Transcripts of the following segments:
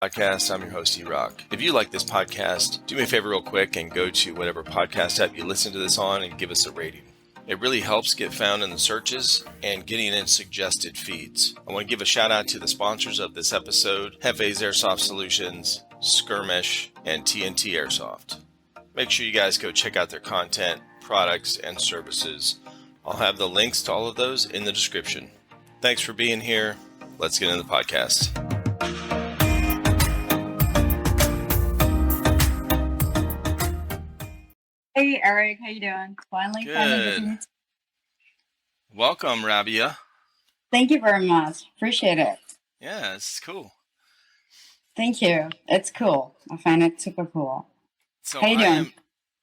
Podcast. I'm your host, E-Rock. If you like this podcast, do me a favor real quick and go to whatever podcast app you listen to this on and give us a rating. It really helps get found in the searches and getting in suggested feeds. I want to give a shout out to the sponsors of this episode, Hefe's Airsoft Solutions, Skirmish, and TNT Airsoft. Make sure you guys go check out their content, products, and services. I'll have the links to all of those in the description. Thanks for being here. Let's get into the podcast. Hey Eric, how you doing? Finally Good. Welcome, Rabia. Thank you very much. Appreciate it. Yeah, it's cool. Thank you. It's cool. I find it super cool. So how you doing?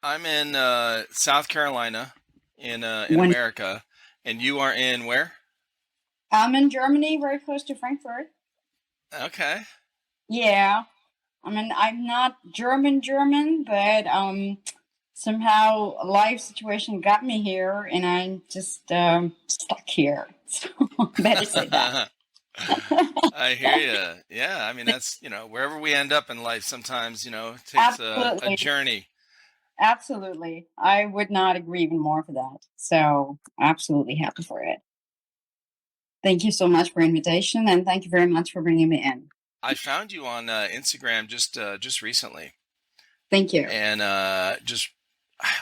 I'm in South Carolina in America, and you are in where? I'm in Germany, very close to Frankfurt. Okay. Yeah. I mean, I'm not German, but somehow a life situation got me here, and I'm just stuck here. So better say that. I hear you. Yeah, I mean, that's, wherever we end up in life, sometimes, it takes a journey. Absolutely. I would not agree even more for that. So absolutely happy for it. Thank you so much for the invitation, and thank you very much for bringing me in. I found you on Instagram just recently. Thank you. And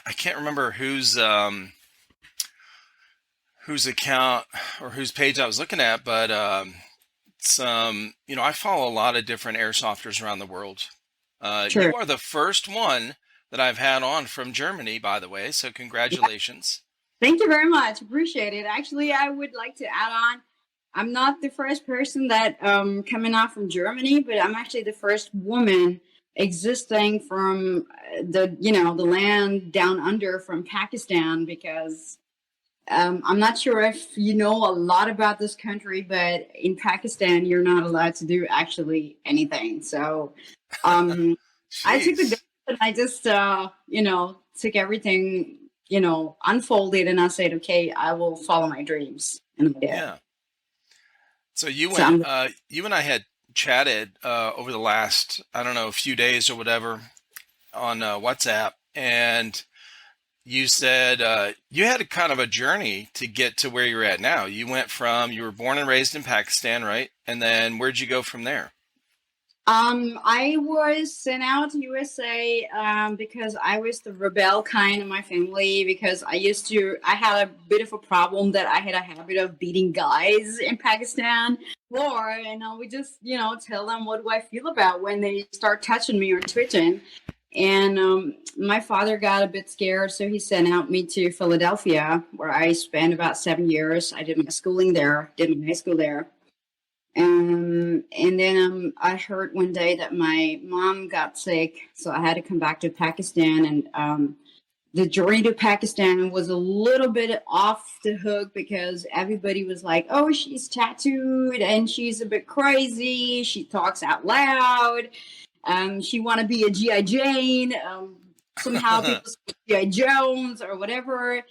I can't remember whose account or whose page I was looking at, but I follow a lot of different airsofters around the world. Sure. You are the first one that I've had on from Germany, by the way, so congratulations. Thank you very much. Appreciate it. Actually, I would like to add on, I'm not the first person that coming out from Germany, but I'm actually the first woman existing from the land down under from Pakistan, because I'm not sure if you know a lot about this country, but in Pakistan, you're not allowed to do actually anything. So I took the and I just, took everything, unfolded, and I said, okay, I will follow my dreams. And I did. Yeah. So you and I had chatted over the last, a few days or whatever on WhatsApp, and you said you had a kind of a journey to get to where you're at now. You were born and raised in Pakistan, right? And then where'd you go from there? I was sent out to USA because I was the rebel kind of my family, because I had a bit of a problem that I had a habit of beating guys in Pakistan. And I would just, tell them what do I feel about when they start touching me or twitching. And my father got a bit scared, so he sent out me to Philadelphia, where I spent about 7 years. I did my schooling there, did my high school there. And then I heard one day that my mom got sick, so I had to come back to Pakistan. And the journey to Pakistan was a little bit off the hook, because everybody was like, oh, she's tattooed and she's a bit crazy. She talks out loud. She want to be a G.I. Jane. Somehow people say G.I. Jones or whatever.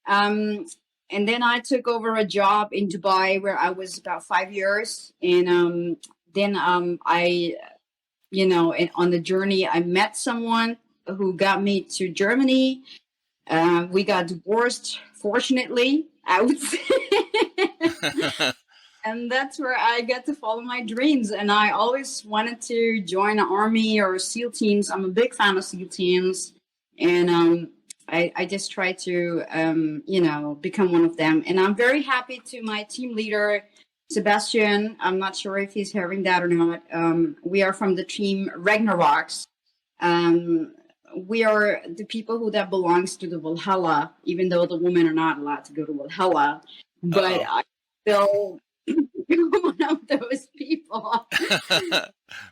And then I took over a job in Dubai, where I was about 5 years. And then on the journey, I met someone who got me to Germany. We got divorced, fortunately, I would say. And that's where I got to follow my dreams. And I always wanted to join an army or SEAL teams. I'm a big fan of SEAL teams. And I just try to, become one of them. And I'm very happy to my team leader, Sebastian. I'm not sure if he's hearing that or not. We are from the Team Ragnarok. We are the people that belongs to the Valhalla, even though the women are not allowed to go to Valhalla. But I still one of those people.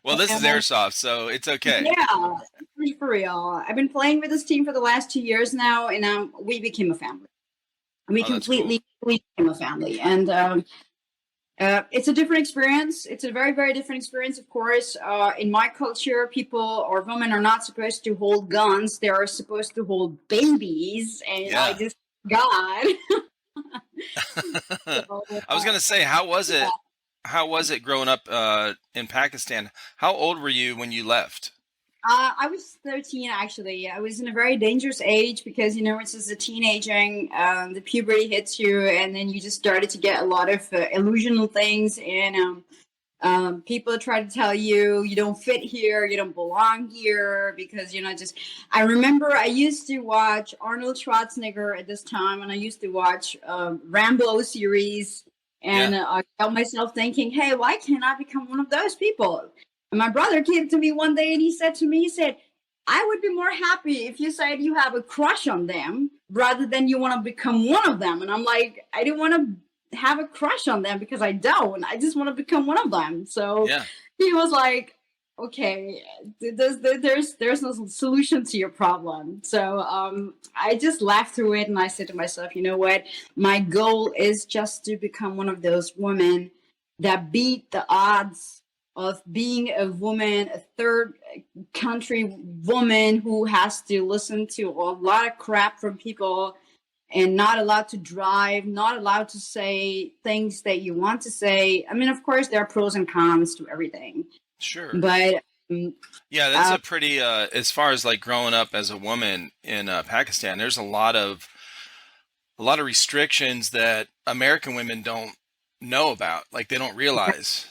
Well, this is Airsoft, so it's okay. Yeah, for real. I've been playing with this team for the last 2 years now, and we became a family. We completely became a family. And it's a different experience. It's a very, very different experience, of course. In my culture, people or women are not supposed to hold guns. They are supposed to hold babies. And I just, God. I was going to say, how was it how was it growing up in Pakistan? How old were you when you left? I was 13 actually. I was in a very dangerous age because it's just a teenaging. The puberty hits you, and then you just started to get a lot of illusional things, and people try to tell you you don't fit here, you don't belong here because just. I remember I used to watch Arnold Schwarzenegger at this time, and I used to watch Rambo series, and Yeah. I found myself thinking, hey, why can't I become one of those people? And my brother came to me one day and he said to me, he said, I would be more happy if you said you have a crush on them rather than you want to become one of them. And I'm like, I didn't want to have a crush on them because I don't. I just want to become one of them. So Yeah. he was like, okay, there's no solution to your problem. So I just laughed through it and I said to myself, you know what? My goal is just to become one of those women that beat the odds of being a woman, a third country woman who has to listen to a lot of crap from people and not allowed to drive, not allowed to say things that you want to say. I mean, of course, there are pros and cons to everything, Sure. but Yeah, that's a pretty as far as like growing up as a woman in Pakistan, there's a lot of restrictions that American women don't know about, like they don't realize.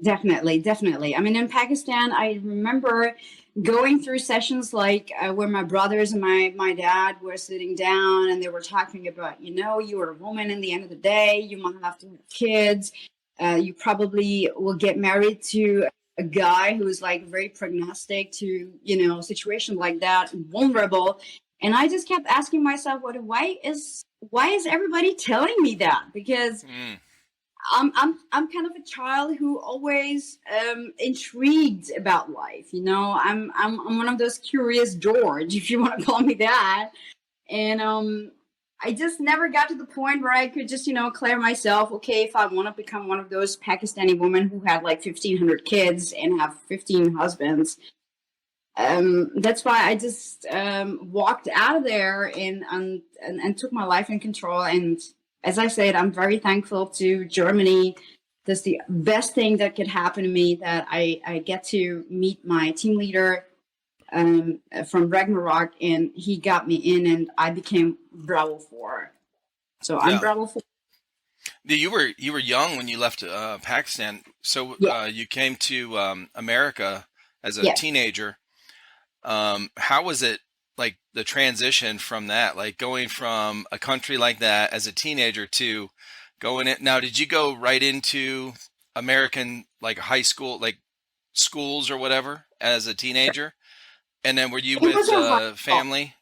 definitely, definitely. I mean, in Pakistan, I remember going through sessions like where my brothers and my dad were sitting down and they were talking about, you are a woman in the end of the day, you might have to have kids, you probably will get married to a guy who's like very prognostic to, situation like that, vulnerable. And I just kept asking myself, why is everybody telling me that? Because Mm, I'm kind of a child who always intrigued about life. I'm one of those curious George, if you want to call me that. And I just never got to the point where I could just clear myself. Okay, if I want to become one of those Pakistani women who had like 1,500 kids and have 15 husbands. That's why I just walked out of there and took my life in control. And as I said, I'm very thankful to Germany. That's the best thing that could happen to me, that I get to meet my team leader from Ragnarok, and he got me in, and I became Bravo 4. So I'm yeah. Bravo 4. You were young when you left Pakistan, so Yeah, you came to America as a yeah. teenager. How was it like the transition from that, like going from a country like that as a teenager to going in? Now, did you go right into American like high school, like schools or whatever as a teenager? And then were you It was with a hard call. family?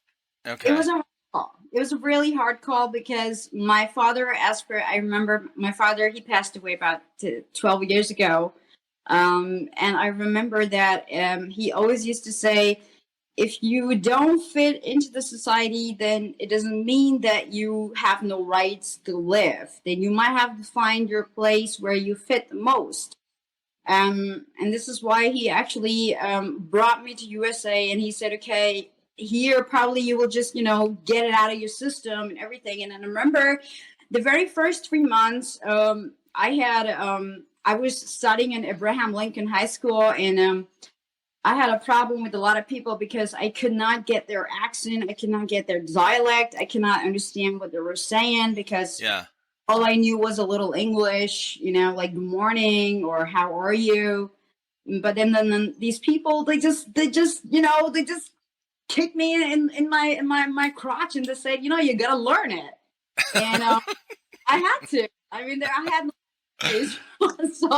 It Okay. was a hard call. It was a really hard call because my father asked for. I remember my father. He passed away about 12 years ago, and I remember that he always used to say, "If you don't fit into the society, then it doesn't mean that you have no rights to live. Then you might have to find your place where you fit the most." And this is why he actually brought me to USA, and he said, okay, here probably you will just, get it out of your system and everything. And I remember the very first 3 months, I was studying in Abraham Lincoln High School, and I had a problem with a lot of people because I could not get their accent, I could not get their dialect, I could not understand what they were saying because Yeah. all I knew was a little English, like good morning or how are you. But then these people, they just kicked me in my crotch and they said, you gotta learn it. And I had to. I mean, I had no choice. So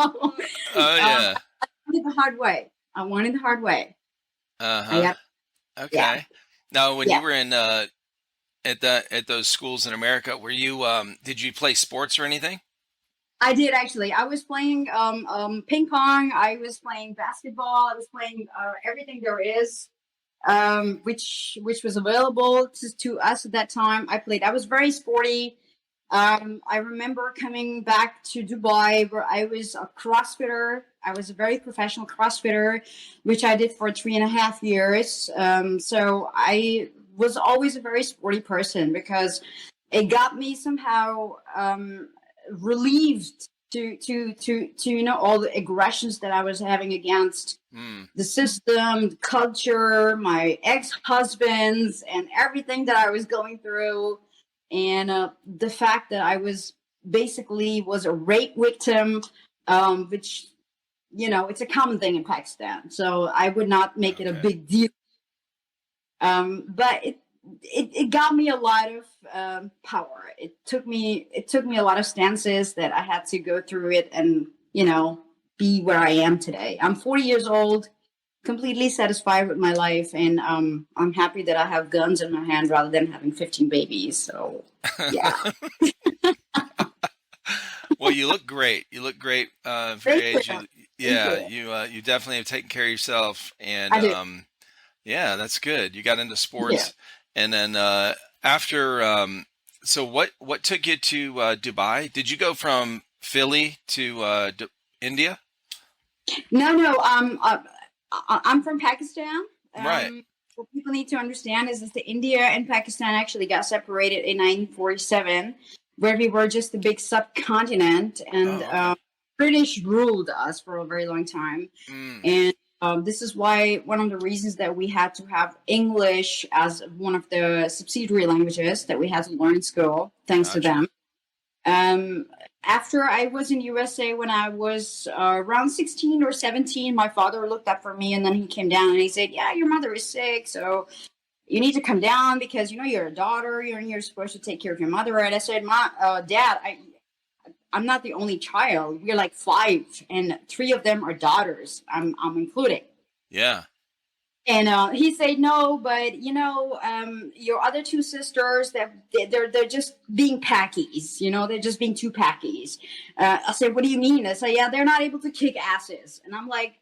Oh yeah. I wanted the hard way. I wanted the hard way. I Uh-huh. got, yeah, Okay. Now, when you yeah. were in at those schools in America, were you did you play sports or anything? I did actually. I was playing ping pong. I was playing basketball. I was playing everything there is, which was available to us at that time. I played. I was very sporty. I remember coming back to Dubai where I was a CrossFitter. I was a very professional CrossFitter, which I did for 3.5 years. So I was always a very sporty person because it got me somehow relieved to all the aggressions that I was having against Mm. the system, the culture, my ex-husbands, and everything that I was going through, and the fact that I was basically was a rape victim, which it's a common thing in Pakistan. So I would not make it a Okay. big deal. But it got me a lot of power. It took me a lot of stances that I had to go through it and be where I am today. I'm 40 years old, completely satisfied with my life, and I'm happy that I have guns in my hand rather than having 15 babies. So yeah. Well, you look great. You look great for your age. You definitely have taken care of yourself, and I do. yeah, that's good. You got into Yeah. sports, and then after, so what took you to Dubai? Did you go from Philly to India? No. I'm from Pakistan. Right. What people need to understand is that the India and Pakistan actually got separated in 1947, where we were just a big subcontinent, and Oh, okay. British ruled us for a very long time. Mm, And this is why one of the reasons that we had to have English as one of the subsidiary languages that we had to learn in school, thanks to gotcha. them. After I was in USA, when I was around 16 or 17, my father looked up for me, and then he came down and he said, "Yeah, your mother is sick, so you need to come down because you're a daughter, you're supposed to take care of your mother." And I said, Dad, I'm not the only child. We're like 5, and 3 of them are daughters. I'm including. Yeah. And he said, "No, but your other 2 sisters, they're just being packies. They're just being 2 packies." I said, "What do you mean?" I said, "Yeah, they're not able to kick asses." And I'm like,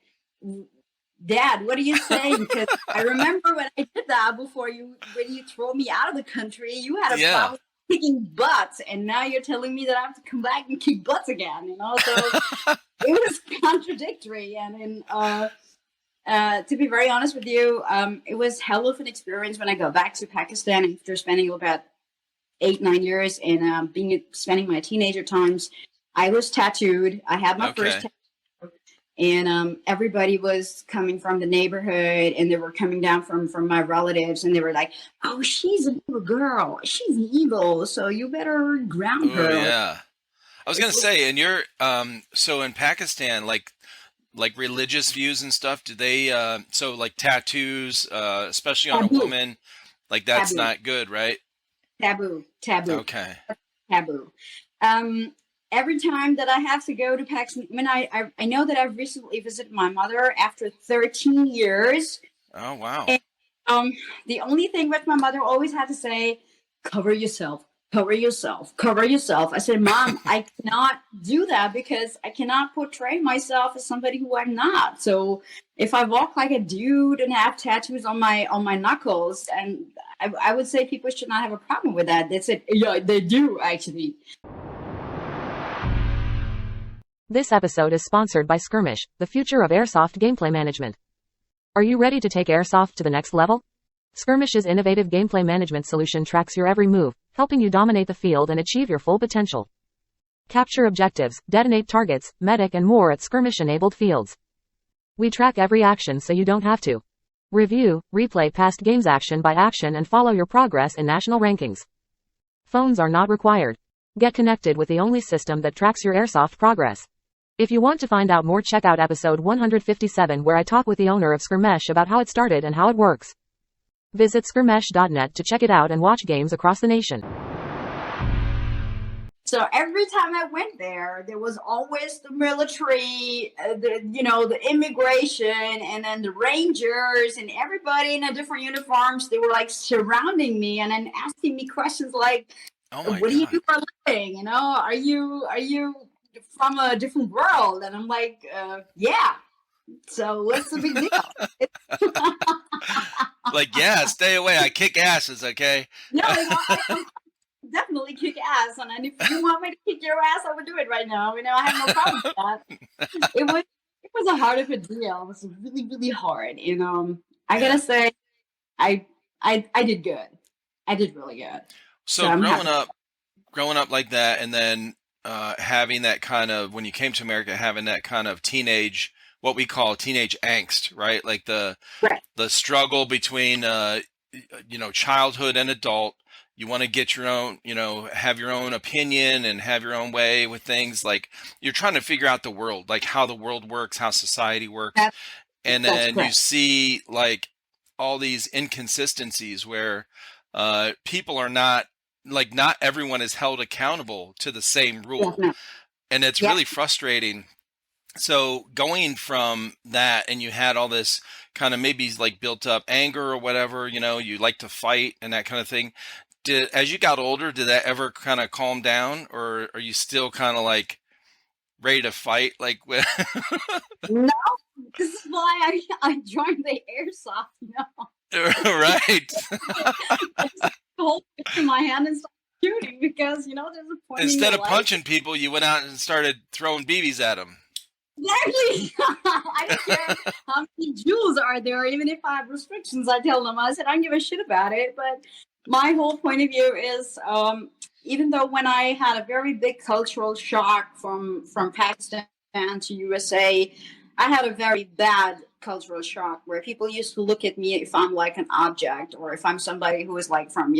"Dad, what are you saying?" Because I remember when I did that before when you throw me out of the country, you had a Yeah. problem kicking butts, and now you're telling me that I have to come back and kick butts again. So it was contradictory. And to be very honest with you, it was hell of an experience when I got back to Pakistan after spending about 8-9 years and spending my teenager times. I was tattooed. I had my first Okay. tattoo, and everybody was coming from the neighborhood, and they were coming down from my relatives, and they were like, "Oh, she's an evil girl. She's evil, so you better ground Oh, her." yeah. I was It gonna was say, and you're so in Pakistan, like religious views and stuff, do they so like tattoos, especially on a taboo, woman, like that's taboo, not good, right? taboo. Okay. Taboo. Um, every time that I have to go to Pakistan, I know that I've recently visited my mother after 13 years. Oh, wow. And the only thing that my mother always had to say, "Cover yourself, cover yourself, cover yourself." I said, "Mom, I cannot do that because I cannot portray myself as somebody who I'm not. So if I walk like a dude and have tattoos on my knuckles, and I would say people should not have a problem with that." They said, "Yeah, they do actually." This episode is sponsored by Skirmish, the future of airsoft gameplay management. Are you ready to take airsoft to the next level? Skirmish's innovative gameplay management solution tracks your every move, helping you dominate the field and achieve your full potential. Capture objectives, detonate targets, medic and more at Skirmish-enabled fields. We track every action so you don't have to. Review, replay past games action by action and follow your progress in national rankings. Phones are not required. Get connected with the only system that tracks your airsoft progress. If you want to find out more, check out episode 157 where I talk with the owner of Skirmish about how it started and how it works. Visit skirmish.net to check it out and watch games across the nation. So every time I went there was always the military, the immigration, and then the Rangers, and everybody in the different uniforms. They were like surrounding me and then asking me questions like, Oh my "What do you God. do for a living? Are you from a different world?" And I'm like, "Yeah." So what's the big deal? Like, yeah, stay away. I kick asses, okay? No, I definitely kick ass, and if you want me to kick your ass, I would do it right now. I have no problem with that. It was a hard of a deal. It was really, really hard. And I Yeah. gotta say, I did good. I did really good. So So I'm happy. growing up like that, and then having that kind of, when you came to America, having that kind of teenage, what we call teenage angst, right? Like Right. the struggle between, childhood and adult. You want to get your own, have your own opinion and have your own way with things. Like you're trying to figure out the world, like how the world works, how society works. That's, And that's then you correct. see like all these inconsistencies where people are not, like, not everyone is held accountable to the same rule. Definitely. And it's Yep. really frustrating. So going from that, and you had all this kind of maybe like built up anger or whatever, you like to fight and that kind of thing. As you got older, did that ever kind of calm down, or are you still kind of like ready to fight? Like, No, this is why I joined the airsoft. right? I just hold it in my hand and start shooting because there's a point in Instead your of life. punching people, you went out and started throwing BBs at them. Exactly. I don't care how many jewels are there, even if I have restrictions. I tell them, I said, I don't give a shit about it. But my whole point of view is, even though when I had a very big cultural shock from Pakistan to USA, I had a very bad cultural shock where people used to look at me if I'm like an object, or if I'm somebody who is like from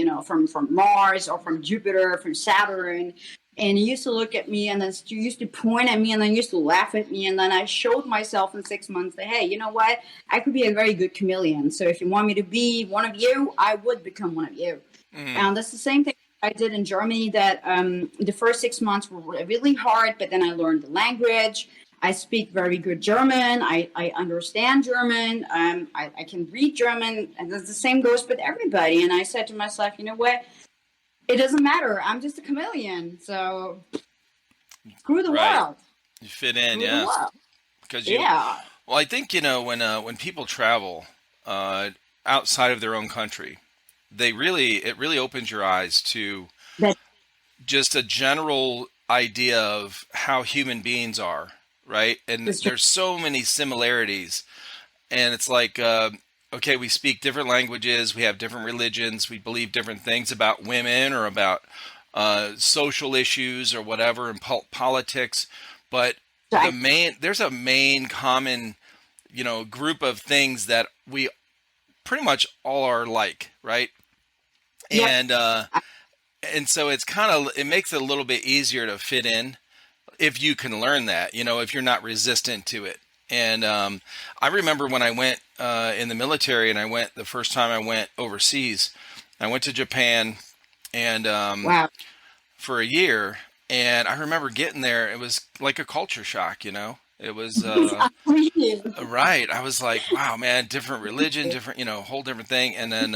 from Mars or from Jupiter, from Saturn. And he used to look at me and then used to point at me and then used to laugh at me. And then I showed myself in 6 months that, hey, you know what? I could be a very good chameleon. So if you want me to be one of you, I would become one of you. And that's the same thing I did in Germany, that the first 6 months were really hard, but then I learned the language. I speak very good German. I understand German. I can read German. And the same goes with everybody. And I said to myself, you know what? It doesn't matter. I'm just a chameleon. So screw the Right. world. You fit in, Screw the yeah. world. Because Yeah. well, I think, when people travel outside of their own country, it really opens your eyes to That's just a general idea of how human beings are, right? And just there's so many similarities, and it's like, okay, we speak different languaes, we have different religions, we believe different things about women or about social issues or whatever, and politics, but right. there's a main common, group of things that we pretty much all are like, right? Yep. And so it makes it a little bit easier to fit in if you can learn that, if you're not resistant to it. And I remember when I went in the military, and the first time I went overseas, I went to Japan, and Wow. for a year, and I remember getting there. It was like a culture shock, It was Really. right. I was like, wow, man, different religion, different, whole different thing. And then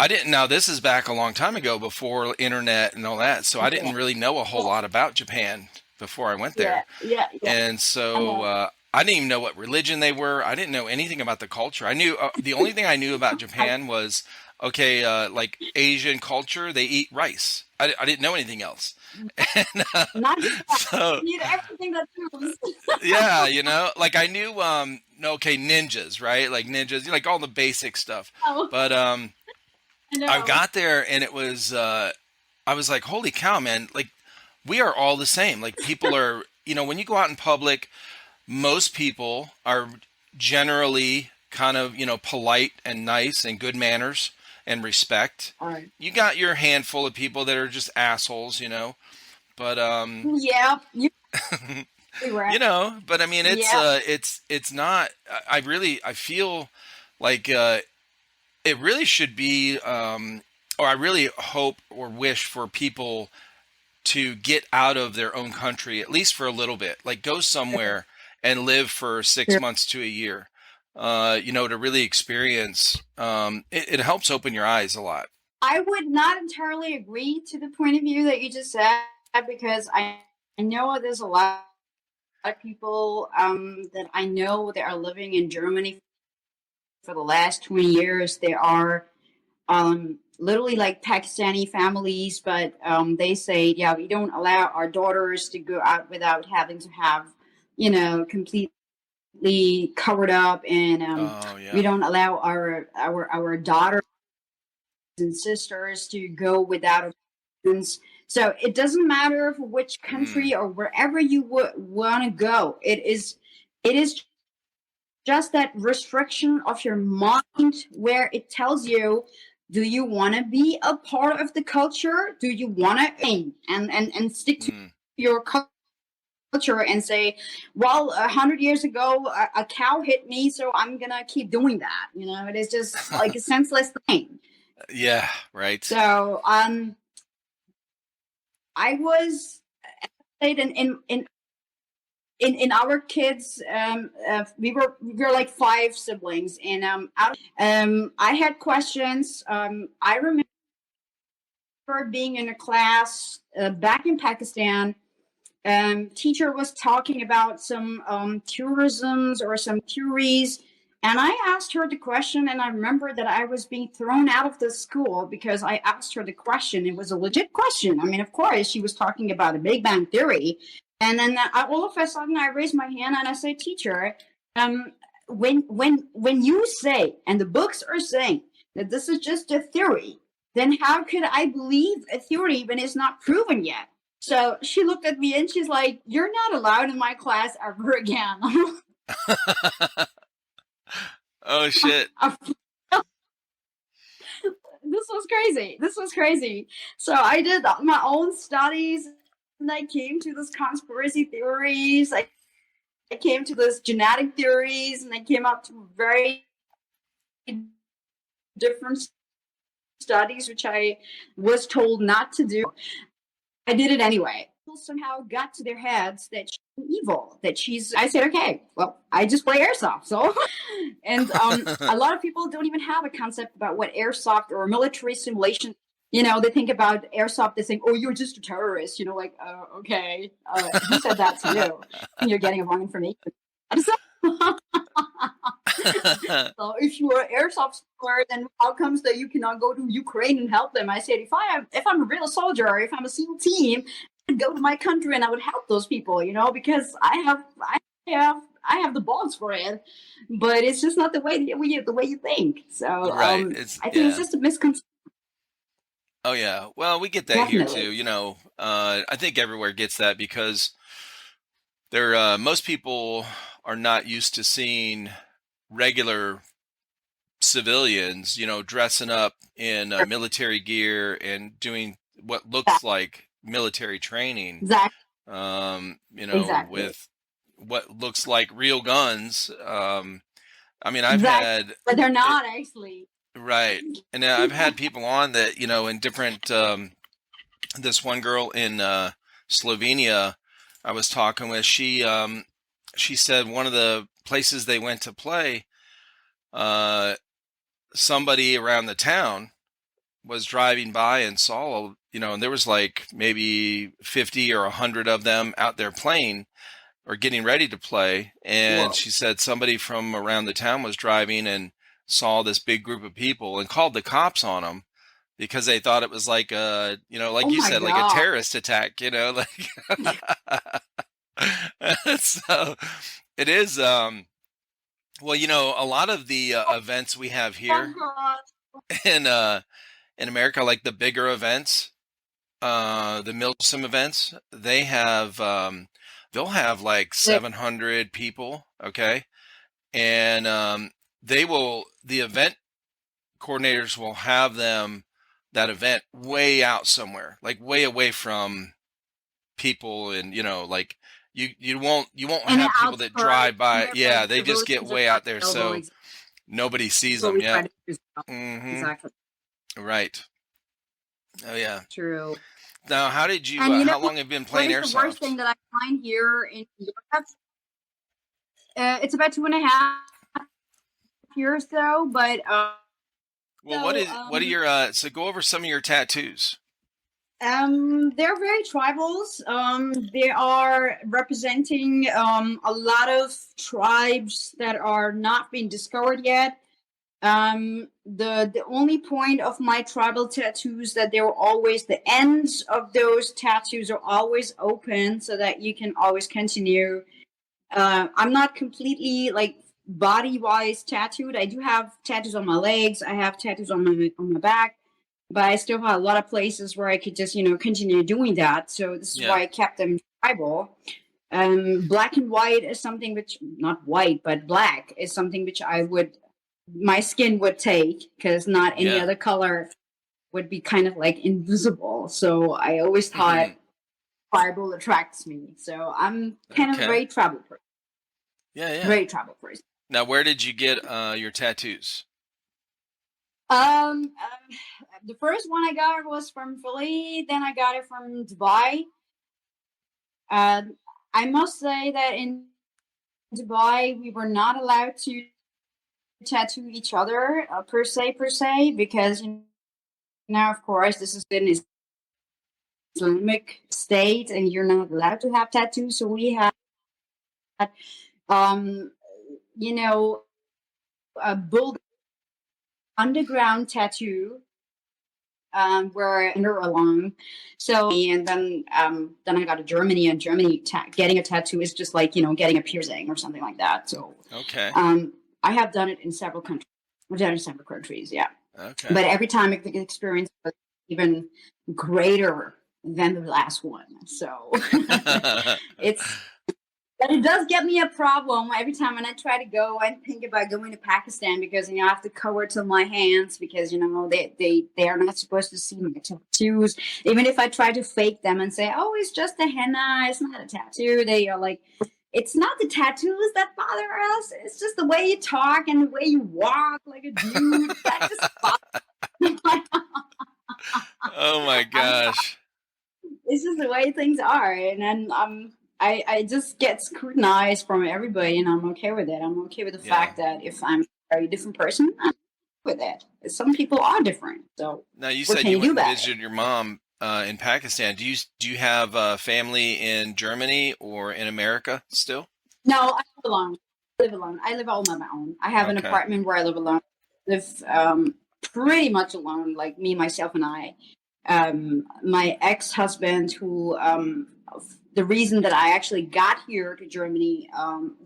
I didn't. Now this is back a long time ago, before internet and all that, so I didn't really know a whole lot about Japan before I went Yeah. there. Yeah. Yeah. And so I didn't even know what religion they were. I didn't know anything about the culture. I knew the only thing I knew about Japan was, okay, like Asian culture, they eat rice. I didn't know anything else. And Not just that. so You need everything that moves. yeah, like I knew, okay, ninjas, right? Like ninjas, like all the basic stuff. Oh, But I I know. got there, and it was I was like, holy cow, man! Like we are all the same. Like people are, when you go out in public, most people are generally kind of, polite and nice and good manners and respect. All right. You got your handful of people that are just assholes, but Yeah. You're right. but I mean, Yeah. it's not. I feel like it really should be, or I really hope or wish for people to get out of their own country, at least for a little bit, like go somewhere and live for 6 months to a year, to really experience. It helps open your eyes a lot. I would not entirely agree to the point of view that you just said, because I know there's a lot of people that I know that are living in Germany for the last 20 years. They are literally like Pakistani families, but they say, yeah, we don't allow our daughters to go out without having to have, completely covered up, and Oh we yeah. don't allow our daughters and sisters to go without a. So it doesn't matter for which country or wherever you would want to go. It is just that restriction of your mind where it tells you, do you want to be a part of the culture? Do you want to aim and stick to your culture and say, well, 100 years ago, a cow hit me, so I'm going to keep doing that. It is just like a senseless thing. Yeah, right. So I was in our kids, we were like 5 siblings, and I had questions. I remember being in a class back in Pakistan. Teacher was talking about some tourisms or some theories, and I asked her the question, and I remember that I was being thrown out of the school because I asked her the question. It was a legit question. I mean, of course, she was talking about a Big Bang Theory. And then all of a sudden, I raised my hand and I said, teacher, when you say, and the books are saying that this is just a theory, then how could I believe a theory when it's not proven yet? So she looked at me and she's like, you're not allowed in my class ever again. Oh, shit. This was crazy. So I did my own studies, and I came to this conspiracy theories. I came to this genetic theories, and I came up to very different studies, which I was told not to do. I did it anyway. People somehow got to their heads that she's evil, I said, okay, well, I just play airsoft. So, and a lot of people don't even have a concept about what airsoft or military simulation, they think about airsoft, they think, oh, you're just a terrorist, like, okay, who said that to you? You're getting wrong information. So, so if you are an airsoft player, then how comes that you cannot go to Ukraine and help them? I said, if I'm a real soldier, or if I'm a SEAL team, I'd go to my country and I would help those people, because I have the balls for it. But it's just not the way you think. So Right. I think it's just a misconception. Oh, yeah. Well, we get that Definitely. here too. I think everywhere gets that because most people are not used to seeing regular civilians, dressing up in military gear and doing what looks like military training. Exactly. Exactly. With what looks like real guns. I mean, but they're not actually. Right. And I've had people on that, in different, this one girl in Slovenia I was talking with, she said one of the places they went to play, somebody around the town was driving by and saw, and there was like maybe 50 or 100 of them out there playing or getting ready to play. And she said somebody from around the town was driving and saw this big group of people and called the cops on them because they thought it was like like you said, like a terrorist attack, like, so it is, well, a lot of the events we have here in America, like the bigger events, the Milsim events, they have, they'll have like 700 people. Okay. And, the event coordinators will have that event way out somewhere, like way away from people. And, like you won't have people that drive by. Yeah. They just get way out there. So nobody sees them. Yeah. Mm-hmm. Exactly. Right. Oh, yeah. True. Now, how did you, how long have you been playing airsoft? The worst thing that I find here in Europe, it's about 2.5 years though, but well, what are your so go over some of your tattoos. They're very tribals. They are representing a lot of tribes that are not being discovered yet. The only point of my tribal tattoos that they were always, the ends of those tattoos are always open so that you can always continue. I'm not completely like body wise tattooed. I do have tattoos on my legs. I have tattoos on my back. but I still had a lot of places where I could just, continue doing that. So this is Yeah. why I kept them tribal. Black and white is something which, not white, but black is something which my skin would take, because not any Yeah. other color would be kind of like invisible. So I always thought Mhm. tribal attracts me. So I'm kind of a Okay. very tribal person. Yeah, yeah. Very tribal person. Now, where did you get your tattoos? The first one I got was from Philly. Then I got it from Dubai. I must say that in Dubai we were not allowed to tattoo each other per se, because now, of course, this is an Islamic state, and you're not allowed to have tattoos. So we had, um, a build underground tattoo, where under along. So, and then I got to Germany, and Germany getting a tattoo is just like getting a piercing or something like that. So Okay. I have done it in several countries. I've done it in several countries, yeah. Okay. But every time the experience was even greater than the last one. So but it does get me a problem every time when I try to go and think about going to Pakistan, because I have to cover to my hands, because they are not supposed to see my tattoos. Even if I try to fake them and say, oh, it's just a henna, it's not a tattoo, they are like, it's not the tattoos that bother us, it's just the way you talk and the way you walk like a dude. That just bothers me. Oh my gosh. It's just the way things are, and then I just get scrutinized from everybody, and I'm okay with it. I'm okay with the fact that if I'm a very different person, I'm okay with it. Some people are different, so Now, you what said can you you do went and about it? visited your mom in Pakistan. Do you have family in Germany or in America still? No, I live alone. I live alone. I live all on my own. I have an Okay. apartment where I live alone. I live pretty much alone, like me, myself, and I. My ex-husband, who the reason that I actually got here to Germany,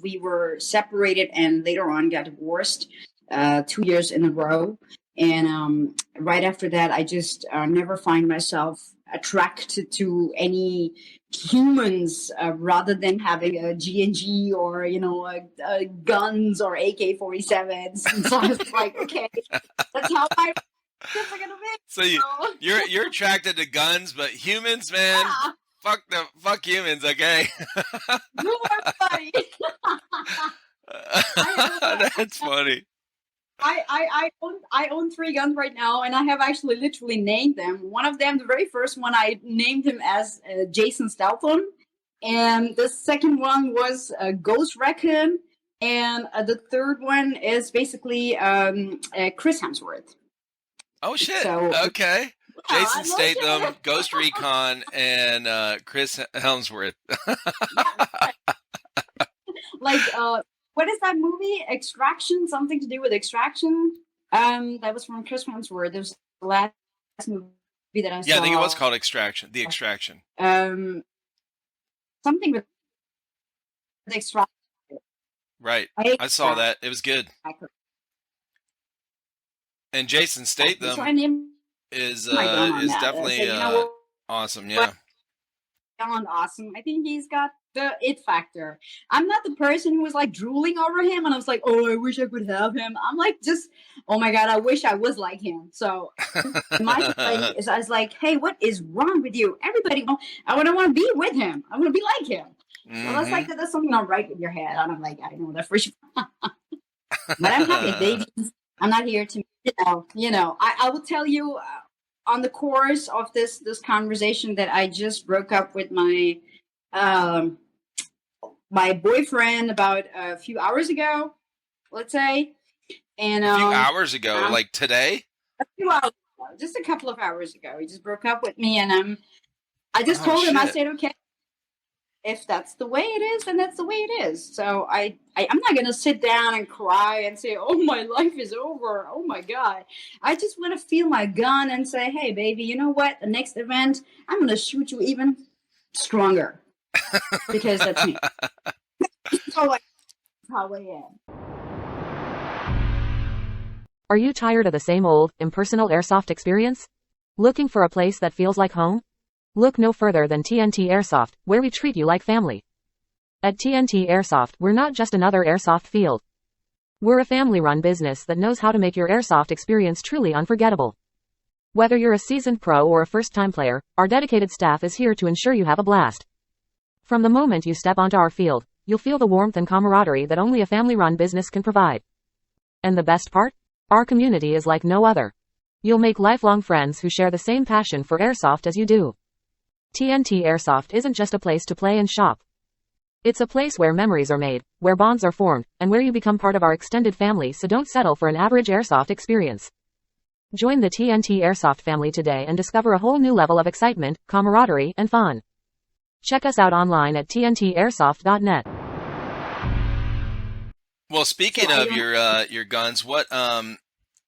we were separated and later on got divorced 2 years in a row. And right after that, I just never find myself attracted to any humans, rather than having a G&G or guns or AK-47s. So I was like, okay, that's how my relationships are gonna be. So So you're attracted to guns, but humans, man, yeah, fuck humans, okay? you everybody. That's funny. I own 3 guns right now, and I have actually literally named them. One of them, the very first one, I named him as Jason Statham, and the second one was Ghost Recon, and the third one is basically Chris Hemsworth. Oh shit. So Okay. yeah, Jason I know shit. Statham, Ghost Recon, and Chris Helmsworth. Like what is that movie? Extraction, something to do with extraction. That was from Chris Hemsworth. It was the last movie that I Yeah, I think it was saw. called Extraction. The Extraction. Something with extraction. Right. I saw that. It was good. And Jason So Statham I named is my gun on that. definitely So, awesome. Yeah. beyond awesome. I think he's got the it factor. I'm not the person who was like drooling over him, and I was like, oh, I wish I could have him. I'm like, just, oh my god, I wish I was like him. So my society is, I was like, hey, what is wrong with you? Everybody, I want to be with him. I want to be like him. Well, that's like, that's something not right with your head. And I'm like, I know that for sure. But I'm happy, baby. I'm not here to, I will tell you on the course of this conversation that I just broke up with my my boyfriend about a few hours ago, let's say. And a few hours ago, like today? A few hours ago, just a couple of hours ago. He just broke up with me, and I just told him, I said, okay, if that's the way it is, then that's the way it is. So I'm not going to sit down and cry and say, oh, my life is over. Oh, my God. I just want to feel my gun and say, hey, baby, you know what? The next event, I'm going to shoot you even stronger. Because that's me. That's how I am. Are you tired of the same old, impersonal airsoft experience? Looking for a place that feels like home? Look no further than TNT Airsoft, where we treat you like family. At TNT Airsoft, we're not just another airsoft field. We're a family-run business that knows how to make your airsoft experience truly unforgettable. Whether you're a seasoned pro or a first-time player, our dedicated staff is here to ensure you have a blast. From the moment you step onto our field, you'll feel the warmth and camaraderie that only a family-run business can provide. And the best part? Our community is like no other. You'll make lifelong friends who share the same passion for airsoft as you do. TNT Airsoft isn't just a place to play and shop. It's a place where memories are made, where bonds are formed, and where you become part of our extended family, so don't settle for an average airsoft experience. Join the TNT Airsoft family today and discover a whole new level of excitement, camaraderie, and fun. Check us out online at tntairsoft.net. Well, speaking of your guns, what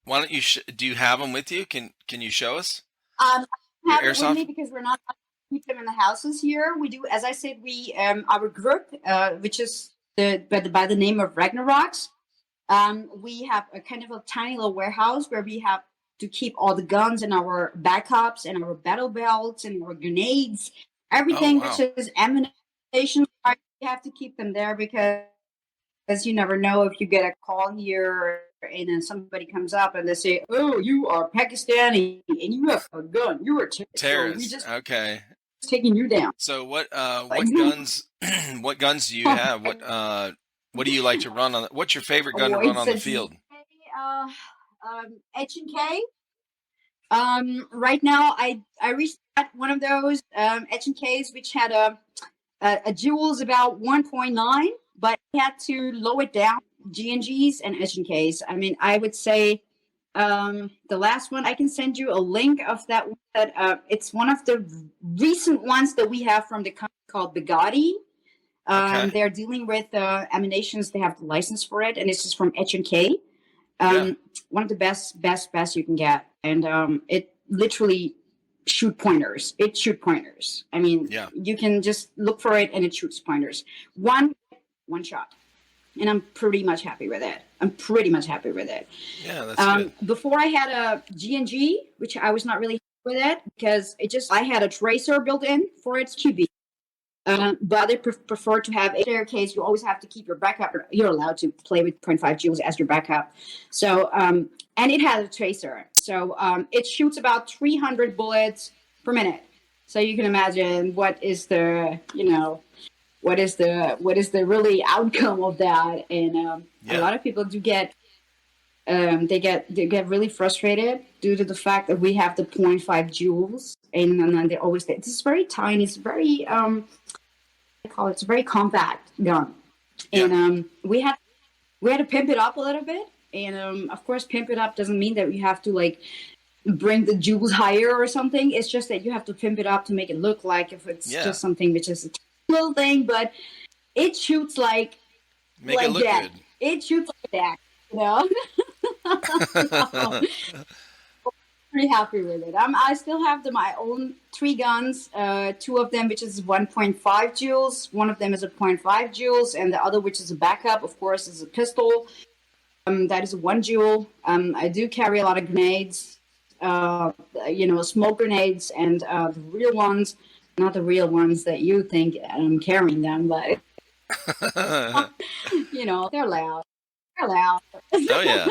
why don't you do you have them with you? Can you show us? I Your have it airsoft? with me because we're not allowed to keep them in the houses here. We do, as I said, we our group, which is by the name of Ragnaroks. We have a kind of a tiny little warehouse where we have to keep all the guns and our backups and our battle belts and our grenades, everything wow. which is ammunition. We have to keep them there because you never know if you get a call here and then somebody comes up and they say, "Oh, you are Pakistani and you have a gun. You are terrorist. So we just Okay. taking you down." So what guns what guns do you have? What do you like to run on? What's your favorite gun to run on the field? H&K. Right now, I reached one of those H&Ks which had a jewels about 1.9, but I had to lower it down. G&Gs and H&Ks. I mean, I would say the last one, I can send you a link of that one. It's one of the recent ones that we have from the company called Bugatti. Okay. They're dealing with ammunitions. They have the license for it, and this is from H&K. One of the best you can get, and it literally shoot pointers. It shoot pointers. I mean, you can just look for it, and it shoots pointers. One shot, and I'm pretty much happy with it. Yeah, that's good. Before I had a G&G, which I was not really happy with it because I had a tracer built in for its QB. But I prefer to have a case. You always have to keep your backup. You're allowed to play with 0.5 joules as your backup. So, and it has a tracer. So it shoots about 300 bullets per minute. So you can imagine what is the really outcome of that. And a lot of people do get they get really frustrated due to the fact that we have the 0.5 joules, and then they always say, this is very tiny. It's very it's a very compact gun, and we had to pimp it up a little bit. And of course, pimp it up doesn't mean that you have to like bring the joules higher or something. It's just that you have to pimp it up to make it look like if it's just something which is a little thing, but it shoots like Make it look that. good. It shoots like that, you know. Pretty happy with it. I still have my own 3 guns, 2 of them which is 1.5 joules, one of them is a 0.5 joules, and the other, which is a backup, of course, is a pistol. That is a 1 joule. I do carry a lot of grenades, smoke grenades, and the real ones, not the real ones that you think I'm carrying them, but they're loud. Oh yeah.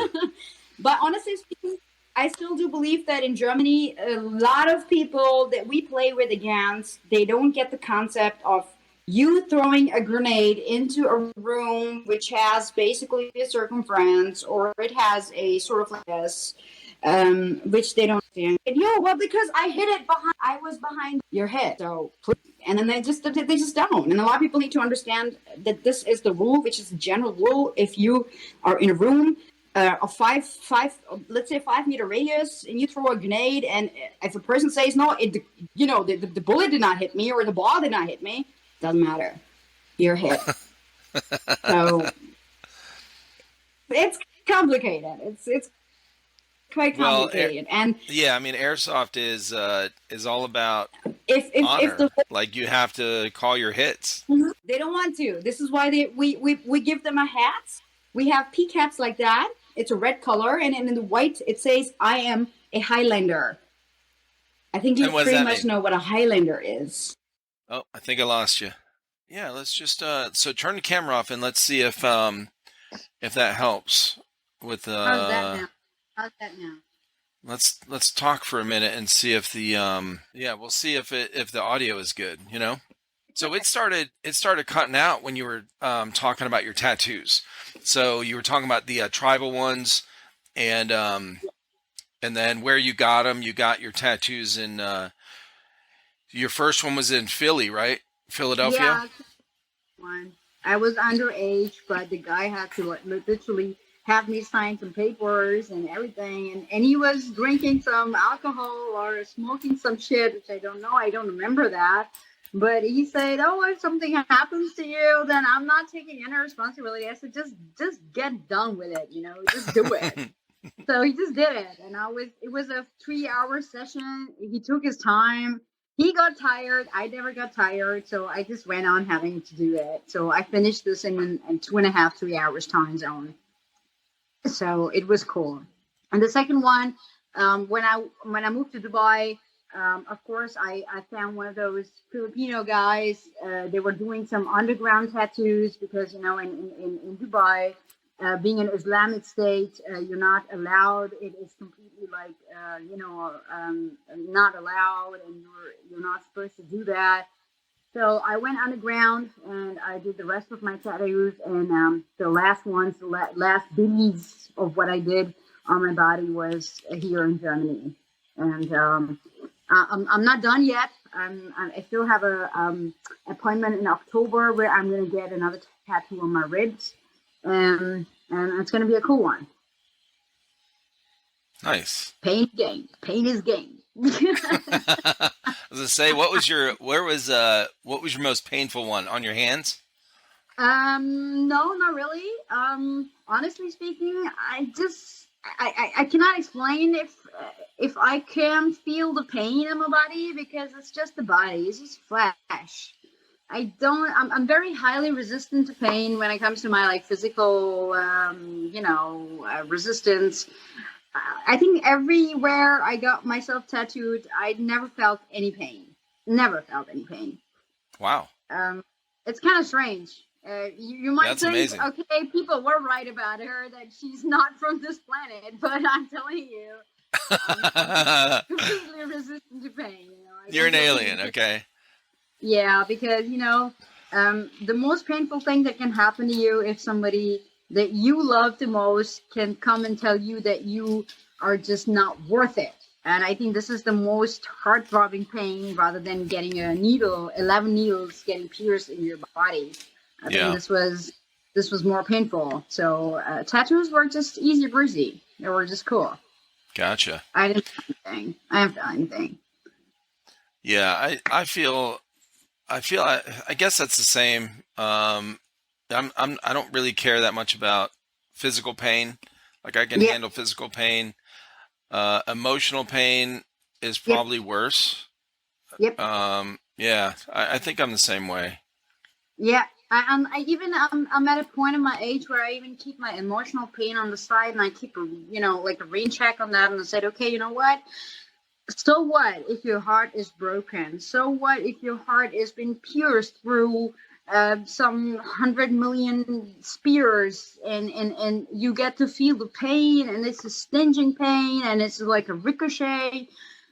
But honestly speaking, I still do believe that in Germany, a lot of people that we play with against, they don't get the concept of you throwing a grenade into a room which has basically a circumference, or it has a sort of like this, which they don't understand. Because I hit it I was behind your head. So, and then they just don't. And a lot of people need to understand that this is the rule, which is the general rule. If you are in a room, a let's say 5 meter radius, and you throw a grenade, and if a person says no, the bullet did not hit me or the ball did not hit me, doesn't matter, you're hit. So it's complicated. It's quite complicated. And yeah, I mean, airsoft is all about if honor. Like, you have to call your hits. They don't want to. This is why we give them a hat. We have peak hats like that. It's a red color, and in the white it says, "I am a Highlander." I think And you what does pretty that much mean? know what a Highlander is. Oh, I think I lost you. Yeah, let's just so turn the camera off and let's see if that helps with How's that now? How's that now? let's talk for a minute and see if the yeah, we'll see if the audio is good, you know? So it started cutting out when you were talking about your tattoos. So you were talking about the tribal ones and then where you got them. You got your tattoos in your first one was in Philly, right? Philadelphia? Yeah, one. I was underage, but the guy had to literally have me sign some papers and everything, and he was drinking some alcohol or smoking some shit, which I don't know. I don't remember that. But he said, "Oh, if something happens to you, then I'm not taking any responsibility." I said, "Just get done with it, just do it." So he just did it, and it was a 3 hour session. He took his time. He got tired. I never got tired, so I just went on having to do it. So I finished this in 2.5, 3 hours time zone. So it was cool. And the second one, when I moved to Dubai, of course I found one of those Filipino guys. They were doing some underground tattoos because in Dubai, being an Islamic state, you're not allowed. It is completely like not allowed, and you're not supposed to do that. So I went underground and I did the rest of my tattoos, and the last ones, the last beads of what I did on my body was here in Germany. And I'm not done yet. I still have a appointment in October where I'm going to get another tattoo on my ribs, and it's going to be a cool one. Nice. Pain is gain. Pain is gain. I was gonna say, what was your most painful one on your hands? No, not really. Honestly speaking, I cannot explain if I can feel the pain in my body because it's just the body. It's just flesh. I'm very highly resistant to pain when it comes to my physical, resistance. I think everywhere I got myself tattooed, I never felt any pain. Never felt any pain. Wow. It's kind of strange. You might That's think, amazing. okay, people were right about her, that she's not from this planet, but I'm telling you, I'm completely resistant to pain. You're an alien, okay? Yeah, because the most painful thing that can happen to you if somebody that you love the most can come and tell you that you are just not worth it. And I think this is the most heart-throbbing pain, rather than getting a needle, 11 needles getting pierced in your body. I think this was more painful. So tattoos were just easy breezy. They were just cool. Gotcha. I didn't feel anything. I haven't felt anything. Yeah, I guess that's the same. I don't really care that much about physical pain. Like I can handle physical pain. Emotional pain is probably worse. Yep. Yeah, I think I'm the same way. Yeah. I'm at a point in my age where I even keep my emotional pain on the side, and I keep a rain check on that, and I said, okay, you know what? So what if your heart is broken? So what if your heart has been pierced through some 100 million spears, and you get to feel the pain, and it's a stinging pain, and it's like a ricochet.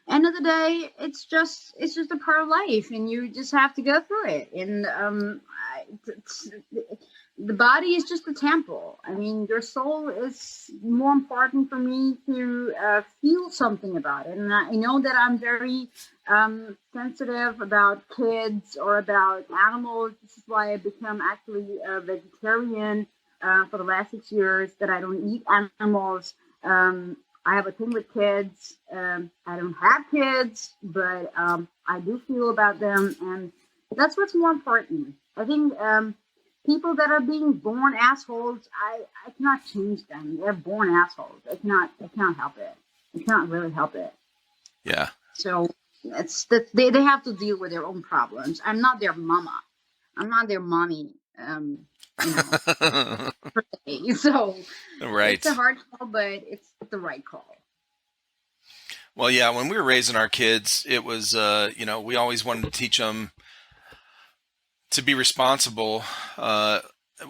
End of the day, it's just a part of life, and you just have to go through it. And the body is just a temple. I mean, your soul is more important for me to feel something about it. And I know that I'm very sensitive about kids or about animals. This is why I become actually a vegetarian for the last 6 years, that I don't eat animals. I have a thing with kids. I don't have kids, but I do feel about them. And that's what's more important. I think people that are being born assholes, I cannot change them. They're born assholes. I cannot help it. I cannot really help it. Yeah. So it's that they have to deal with their own problems. I'm not their mama. I'm not their mommy. So right. It's a hard call, but it's the right call. Well, yeah, when we were raising our kids, it was, we always wanted to teach them to be responsible. Uh,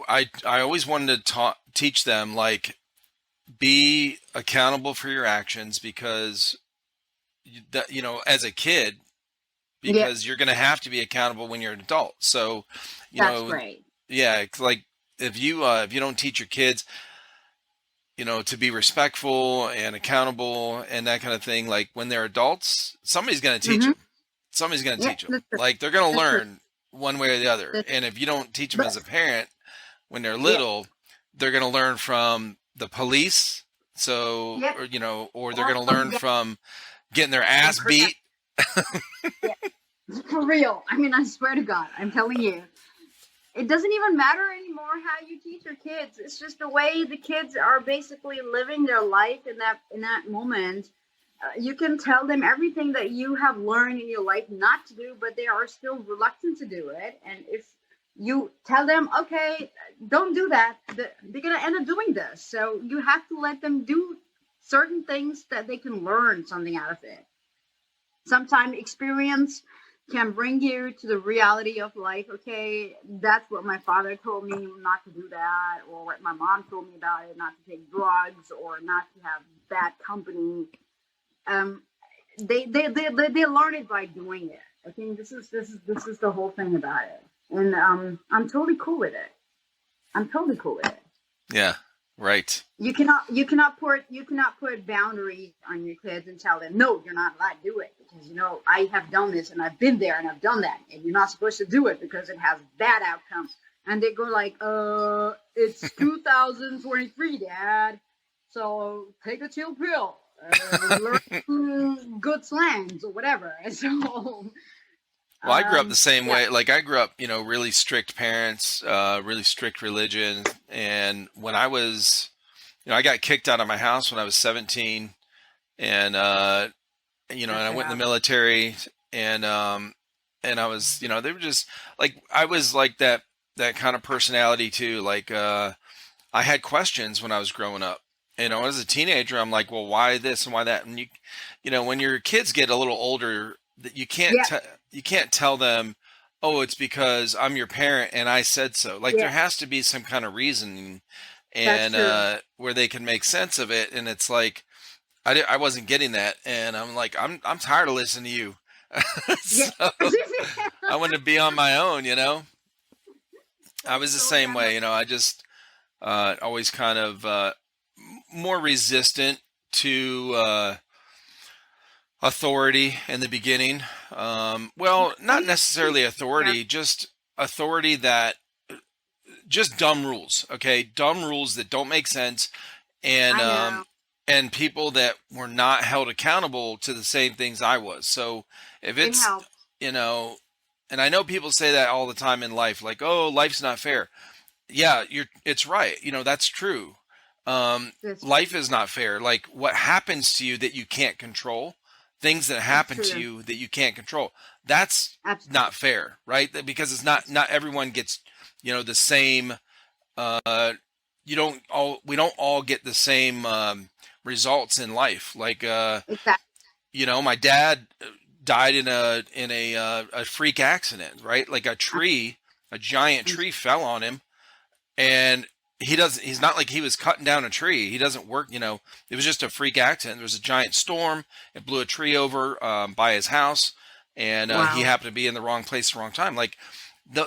I always wanted to teach them, like, be accountable for your actions because, as a kid, Yeah, because you're going to have to be accountable when you're an adult. So, you that's know, great. yeah, it's like if you don't teach your kids, to be respectful and accountable and that kind of thing, like when they're adults, somebody's going to teach Mm-hmm. them. Somebody's going to Yeah, teach them. that's true. Like they're going to That's true. learn one way or the other. That's, And if you don't teach them but as a parent when they're yeah, little, they're going to learn from the police. So, yeah, or they're or going to from learn from getting their ass beat. yeah, for real. I mean, I swear to God, I'm telling you, it doesn't even matter anymore how you teach your kids. It's just the way the kids are basically living their life in that moment. You can tell them everything that you have learned in your life not to do, but they are still reluctant to do it. And if you tell them, okay, don't do that, they're gonna end up doing this. So you have to let them do certain things that they can learn something out of it. Sometimes experience can bring you to the reality of life. Okay, that's what my father told me not to do that, or what my mom told me about it, not to take drugs or not to have bad company. um they learn it by doing it. I think this is the whole thing about it. And I'm totally cool with it. I'm totally cool with it. Yeah, right. You cannot put boundaries on your kids and tell them, no, you're not allowed to do it because I have done this and I've been there and I've done that and you're not supposed to do it because it has bad outcomes. And they go like, it's 2023, Dad, so take a chill pill, learn good slangs or whatever. So Well, I grew up the same yeah, way. Like I grew up, really strict parents, really strict religion. And when I was, I got kicked out of my house when I was 17 and, and that's I what went in the happened. military and I was, they were just like, I was like that kind of personality too. Like, I had questions when I was growing up. As a teenager, I'm like, well, why this and why that? And when your kids get a little older, that Yeah, you can't tell them, oh, it's because I'm your parent and I said so. Like there yeah, has to be some kind of reasoning, that's and true. where they can make sense of it. And it's like I wasn't getting that, and I'm like, I'm tired of listening to you. Yeah. So I wanted to be on my own. I was the Totally same way. understand. I just always kind of more resistant to authority in the beginning. Well, not necessarily Yeah, authority, just authority that just dumb rules. Okay, dumb rules that don't make sense, and I know. people that were not held accountable to the same things I was. So if It it's helps. you know, and I know people say that all the time in life, like, oh, life's not fair. Yeah, it's right. That's true. That's Life is not fair. Like what happens to you that you can't control, things that happen to true. you that you can't control. That's Absolutely. not fair, right? Because it's not everyone gets, the same uh we don't all get the same results in life. Like Exactly. my dad died in a freak accident, right? Like a giant tree fell on him and he's not like he was cutting down a tree. He doesn't work, it was just a freak accident. There was a giant storm. It blew a tree over by his house and he Wow. happened to be in the wrong place at the wrong time. Like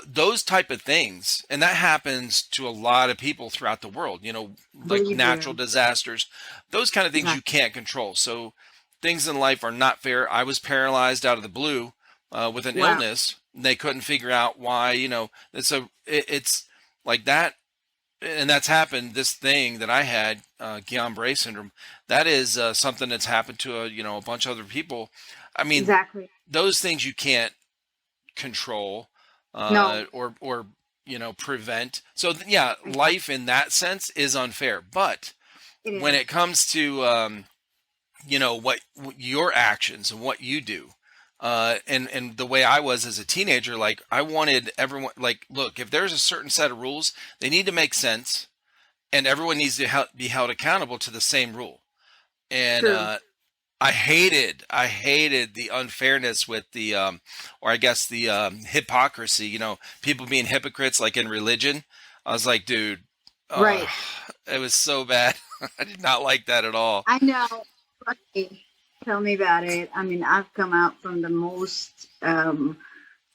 those type of things. And that happens to a lot of people throughout the world, like Believe natural you. disasters, those kind of things you Exactly. can't control. So things in life are not fair. I was paralyzed out of the blue with an Wow. illness. They couldn't figure out why, it's like that, and that's happened. This thing that I had, Guillain-Barré syndrome, that is something that's happened to a bunch of other people. I mean, Exactly. those things you can't control No, or prevent. So yeah, exactly. life in that sense is unfair. But It when is. it comes to what your actions and what you do. And the way I was as a teenager, like I wanted everyone, like, look, if there's a certain set of rules, they need to make sense, and everyone needs to be held accountable to the same rule. And True. I hated the unfairness with the or I guess the hypocrisy, people being hypocrites like in religion. I was like, dude, uh, Right. it was so bad. I did not like that at all. I know. Trust me. Tell me about it. I mean, I've come out from the most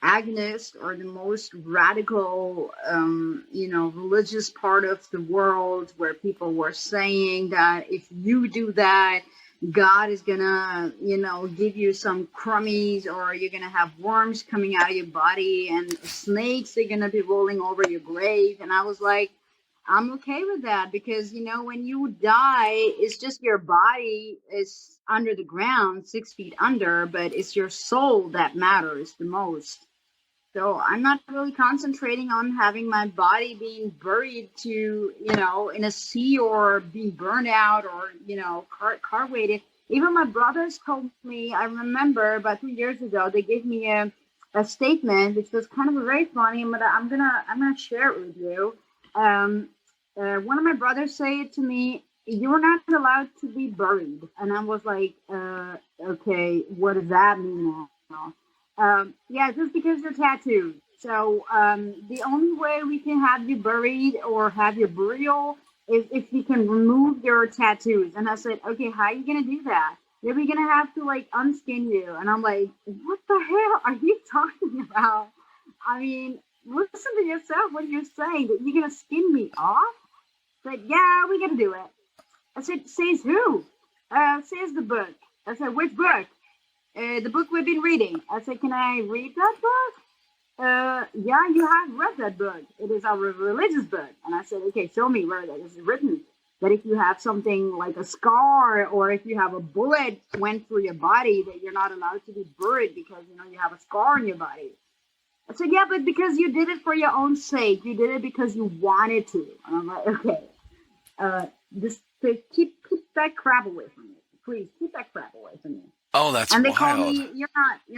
agonist or the most radical, religious part of the world where people were saying that if you do that, God is gonna, give you some crummies, or you're gonna have worms coming out of your body and snakes are gonna be rolling over your grave. And I was like, I'm okay with that because, when you die, it's just your body is under the ground, 6 feet under, but it's your soul that matters the most. So I'm not really concentrating on having my body being buried to, in a sea or being burned out or, car weighted. Even my brothers told me, I remember about 2 years ago, they gave me a statement, which was kind of very funny. I'm gonna share it with you. One of my brothers said to me, "You're not allowed to be buried," and I was like, "Okay, what does that mean now?" Yeah, just because you're tattooed. So the only way we can have you buried or have your burial is if we can remove your tattoos. And I said, okay, how are you gonna do that? Then we're gonna have to like unskin you. And I'm like, what the hell are you talking about? I mean, listen to yourself when you're saying that you're gonna skin me off. Said, yeah, we gotta do it. I said, says who? Says the book. I said, which book? The book we've been reading. I said, can I read that book? Yeah, you have read that book. It is our religious book. And I said, okay, show me where that is written. That if you have something like a scar or if you have a bullet went through your body, that you're not allowed to be buried because, you have a scar on your body. I said, yeah, but because you did it for your own sake. You did it because you wanted to. And I'm like, okay, just keep that crap away from me. Please, keep that crap away from me. Oh, that's and they wild. call me, you're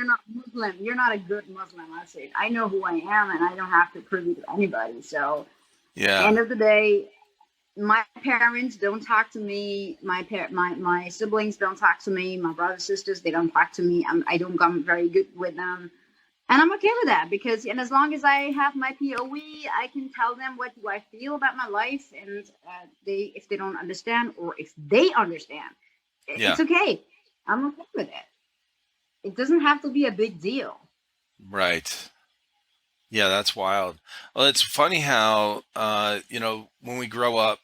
not Muslim. You're not a good Muslim. I said, I know who I am, and I don't have to prove it to anybody. So, Yeah. end of the day, my parents don't talk to me. My siblings don't talk to me. My brothers, sisters, they don't talk to me. I don't come very good with them, and I'm okay with that because, and as long as I have my POE, I can tell them what do I feel about my life, and if they don't understand or if they understand, Yeah. it's okay. I'm okay with it. It doesn't have to be a big deal. Right. Yeah, that's wild. Well, it's funny how, when we grow up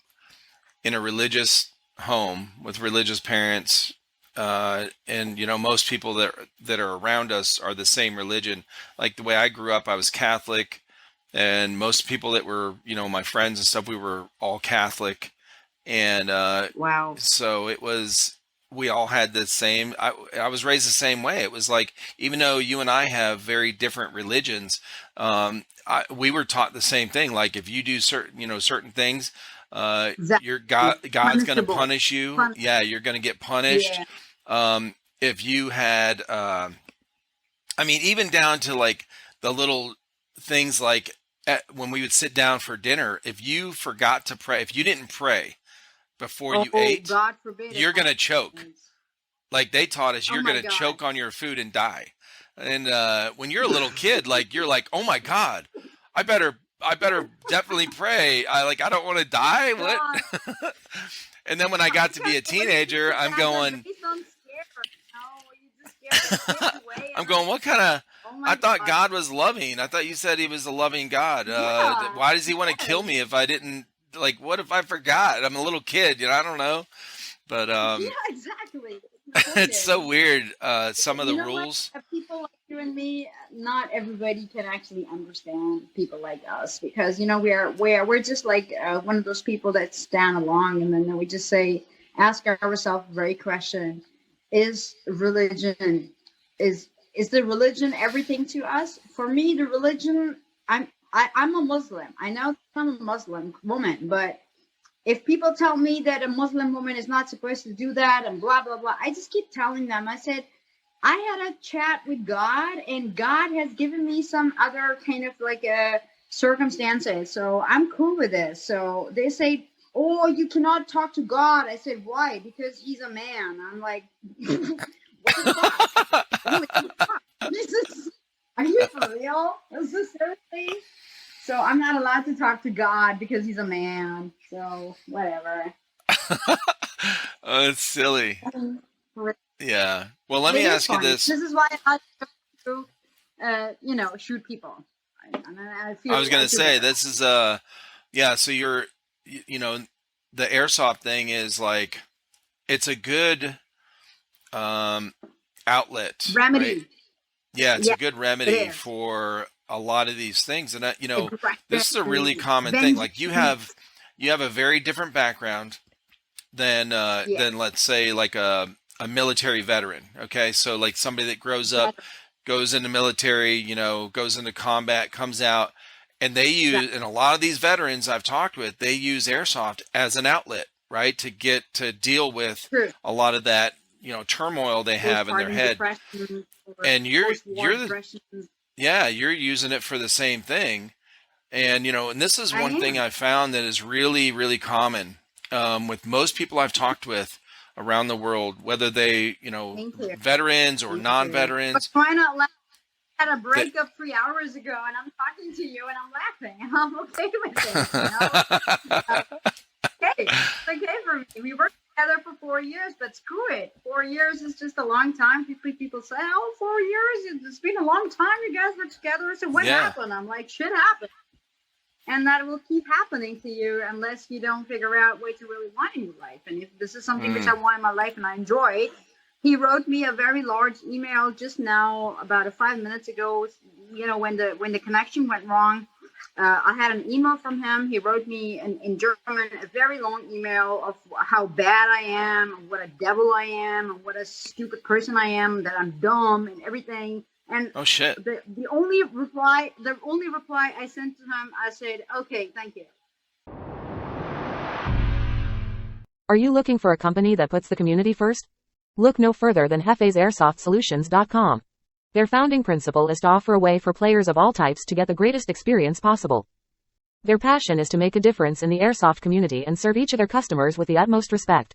in a religious home with religious parents, and most people that are around us are the same religion. Like the way I grew up, I was Catholic, and most people that were, my friends and stuff, we were all Catholic, and Wow. so we all had the same. I was raised the same way. It was like, even though you and I have very different religions, we were taught the same thing. Like if you do certain things, Exactly. God's going to Punishable. punish you. Yeah, you're going to get punished. Yeah. If you had, even down to like the little things like when we would sit down for dinner, if you forgot to pray, if you didn't pray before you ate, God forbid, you're going to choke. Like they taught us, you're my going to God. choke on your food and die. And when you're a little kid, like you're like, oh my God, I better definitely pray. I don't want to die. What? And then when I got to be a teenager, I'm going, I'm going, what kind of, I thought God was loving. I thought you said he was a loving God. Yeah. Why does he want to kill me if I didn't, what if I forgot? I'm a little kid, I don't know. But yeah, exactly. it's so weird. Some of the You know rules. what? People like you and me, not everybody can actually understand people like us because we're just like one of those people that stand along and then we just ask ourselves the very question: is religion is the religion everything to us? For me, the religion. I'm a Muslim. I know I'm a Muslim woman, but if people tell me that a Muslim woman is not supposed to do that and blah, blah, blah, I just keep telling them. I said, I had a chat with God and God has given me some other kind of circumstances. So I'm cool with this. So they say, oh, you cannot talk to God. I said, why? Because he's a man. I'm like, what the fuck? What the fuck? Are you for real? Is this seriously? So I'm not allowed to talk to God because he's a man. So whatever. Oh, it's silly. Yeah. Well, let It me is ask you funny. this. This is why I like to, shoot people. I feel. I was going I to feel say, better. this is yeah, so you know, the airsoft thing is like, it's a good outlet, right? Remedy. Yeah, it's Yeah, a good it remedy is. for a lot of these things. And this is a really Aggression, common thing. Like vengeance. you have a very different background Yes. than let's say like a military veteran. Okay, so like somebody that grows up, That, goes into military, goes into combat, comes out, and they that use, and a lot of these veterans I've talked with, they use airsoft as an outlet, right, to get to deal with true. a lot of that turmoil they have in their Postpartum head. depression or And you're post-war you're the depression. yeah, you're using it for the same thing. And and this is I one thing am. I found that is really, really common with most people I've talked with around the world, whether they, Thank you. veterans or Thank you. But non-veterans. why not laugh? I had a That breakup 3 hours ago, and I'm talking to you, and I'm laughing, and I'm okay with it. Okay, it's okay for me. We worked together for 4 years, but screw it. 4 years is just a long time. People say, "Oh, 4 years, it's been a long time. You guys were together." So what yeah, happened? I'm like, shit happened. And that will keep happening to you unless you don't figure out what you really want in your life. And if this is something which I mm, want in my life and I enjoy, he wrote me a very large email just now, about 5 minutes ago. When the connection went wrong, I had an email from him. He wrote me in German a very long email of how bad I am, and what a devil I am, and what a stupid person I am, that I'm dumb and everything. And oh shit, the only reply I sent to him, I said, okay, thank you. Are you looking for a company that puts the community first? Look no further than Jefe'sAirsoftSolutions.com. Their founding principle is to offer a way for players of all types to get the greatest experience possible. Their passion is to make a difference in the airsoft community and serve each of their customers with the utmost respect.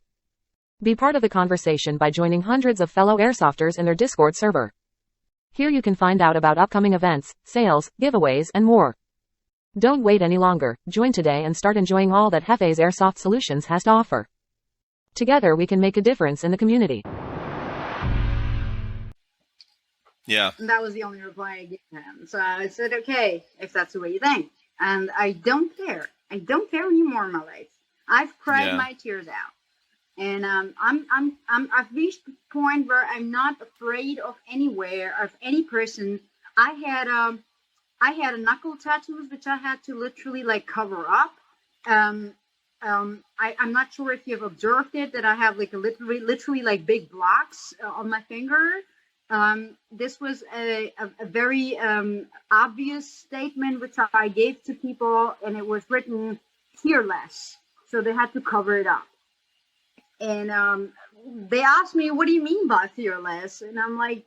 Be part of the conversation by joining hundreds of fellow airsofters in their Discord server. Here you can find out about upcoming events, sales, giveaways, and more. Don't wait any longer. Join today and start enjoying all that Jefe's Airsoft Solutions has to offer. Together we can make a difference in the community. yeah, And that was the only reply I gave him. So I said, okay, if that's the way you think. And I don't care. I don't care anymore in my life. I've cried yeah, my tears out. And I've reached the point where I'm not afraid of anywhere, of any person. I had a knuckle tattoos which I had to literally like cover up. I'm not sure if you've observed it, that I have like literally like big blocks on my finger. This was a very obvious statement which I gave to people, and it was written fearless, so they had to cover it up. And they asked me, what do you mean by fearless? And I'm like,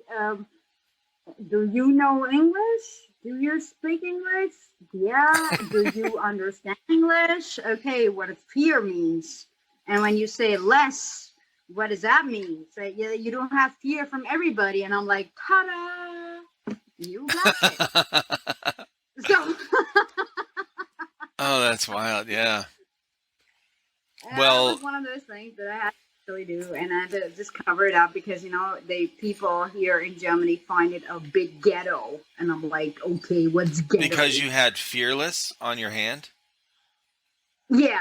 do you know English? Do you speak English? Yeah. Do you understand English? Okay, what fear means. And when you say less, what does that mean? Say, yeah, you don't have fear from everybody. And I'm like, ta-da! You got it. So oh, that's wild. Yeah, that well, was one of those things that I had to really do, and I had to just cover it up because the people here in Germany find it a big ghetto, and I'm like, okay, what's ghetto? because you had fearless on your hand. Yeah,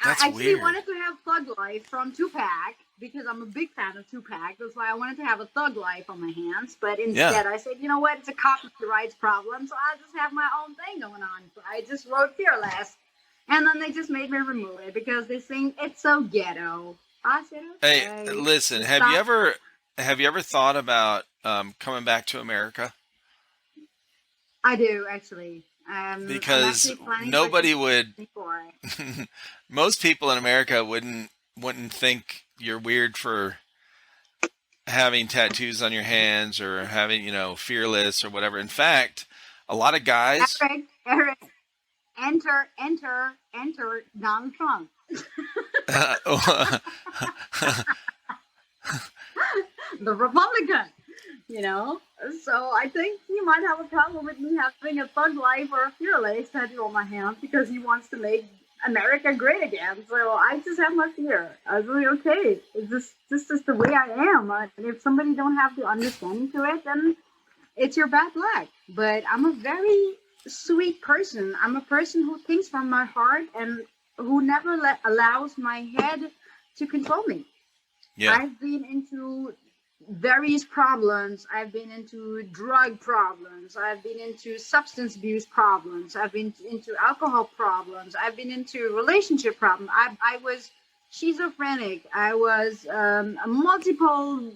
That's I actually weird. wanted to have Thug Life from Tupac because I'm a big fan of Tupac. That's why I wanted to have a Thug Life on my hands. But instead, I said, you know what? It's a copyright problem, so I'll just have my own thing going on. So I just wrote Fearless, and then they just made me remove it because they think it's so ghetto. I said, okay. Hey, listen, Just have you stop. ever thought about coming back to America? I do actually. I'm Because actually planning for nobody would 2024. most people in America wouldn't think you're weird for having tattoos on your hands or having, fearless or whatever. In fact, a lot of guys, Eric, enter Donald Trump. The Republican, you know. So I think he might have a problem with me having a thug life or a fearless tattoo on my hand because he wants to make America great again. So I just have my fear. I was like, okay, it's just this is the way I am. And if somebody don't have the understanding to it, then it's your bad luck. But I'm a very sweet person. I'm a person who thinks from my heart and who never allows my head to control me. Yeah. I've been into various problems. I've been into drug problems. I've been into substance abuse problems. I've been into alcohol problems. I've been into relationship problems. I was schizophrenic. I was a multiple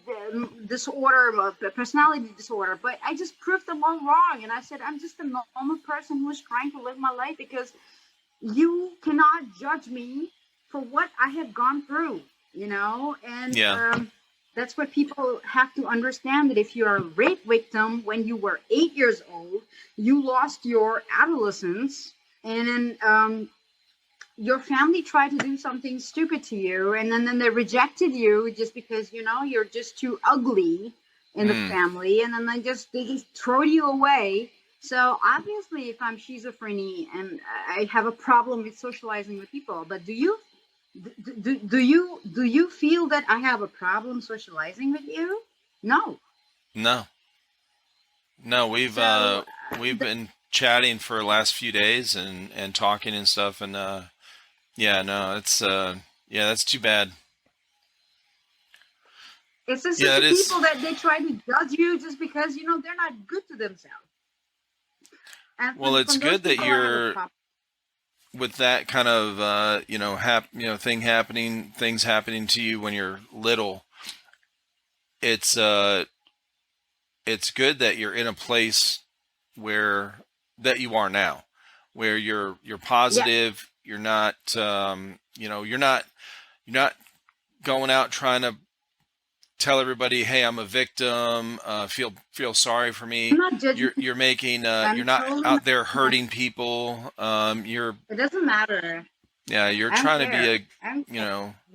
disorder, personality disorder. But I just proved them all wrong. And I said, I'm just a normal person who's trying to live my life because you cannot judge me for what I have gone through, you know? And that's what people have to understand, that if you're a rape victim when you were 8 years old, you lost your adolescence, and then your family tried to do something stupid to you, and then they rejected you just because, you know, you're just too ugly in the family, and then they just throw you away. So obviously, if I'm schizophrenic and I have a problem with socializing with people, but do you feel that I have a problem socializing with you? No. We've been chatting for the last few days and talking and stuff, and it's that's too bad. It's just people that they try to judge you just because, you know, they're not good to themselves. And well, it's good that you're with that kind of things happening to you when you're little. It's good that you're in a place that you are now, where you're positive. Yeah. You're not you're not going out trying to tell everybody, hey, I'm a victim, feel sorry for me. You're making you're not totally out there hurting people. It doesn't matter. Yeah, you're trying to be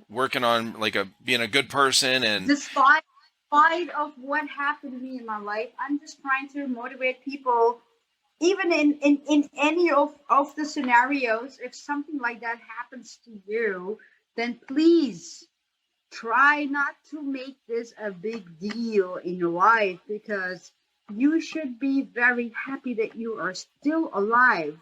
working on being a good person, and despite of what happened to me in my life, I'm just trying to motivate people. Even in any of the scenarios, if something like that happens to you, then please try not to make this a big deal in your life, because you should be very happy that you are still alive